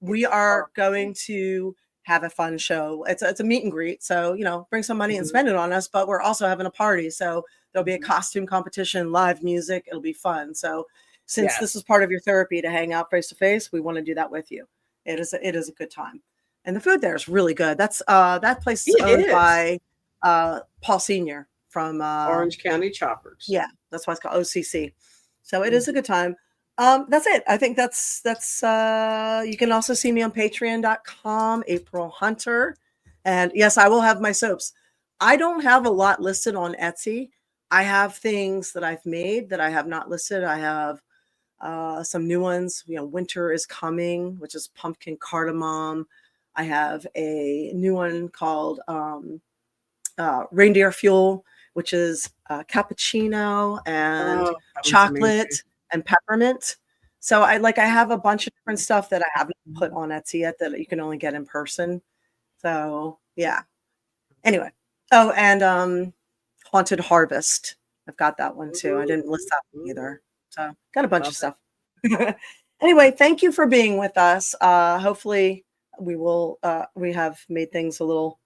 we are going to have a fun show. It's a meet and greet. So, you know, bring some money and spend it on us, but we're also having a party. So there'll be a costume competition, live music. It'll be fun. So since this is part of your therapy to hang out face to face, we want to do that with you. It is a good time. And the food there is really good. That's that place is owned by Paul Sr. from Orange County Choppers. Yeah, that's why it's called OCC. So it is a good time. That's it. I think that's you can also see me on patreon.com, April Hunter. And yes, I will have my soaps. I don't have a lot listed on Etsy. I have things that I've made that I have not listed. I have some new ones. You know, winter is coming, which is pumpkin cardamom. I have a new one called reindeer fuel, which is cappuccino and chocolate and peppermint. So I have a bunch of different stuff that I haven't put on Etsy yet that you can only get in person. So yeah. Anyway. Oh, and Haunted Harvest. I've got that one too. I didn't list that one either. So got a bunch of stuff. Anyway, thank you for being with us. Hopefully we have made things a little,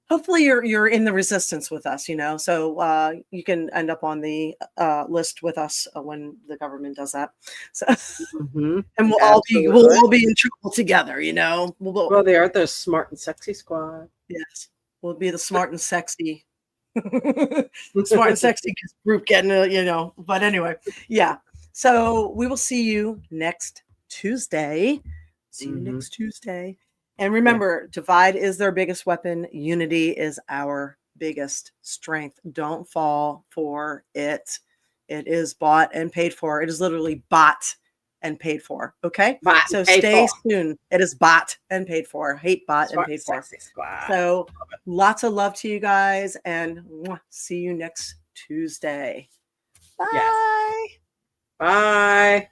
hopefully you're in the resistance with us, you know, so you can end up on the list with us when the government does that. So and we'll all be in trouble together, you know. Well, they are the smart and sexy squad. Yes, we'll be the smart and sexy smart and sexy group getting you know. But anyway, yeah. So we will see you next Tuesday. See you next Tuesday. And remember, divide is their biggest weapon. Unity is our biggest strength. Don't fall for it. It is bought and paid for. It is literally bought and paid for. Okay? So stay tuned. It is bought and paid for. Hate bought and paid for. So lots of love to you guys, and see you next Tuesday. Bye. Yes. Bye.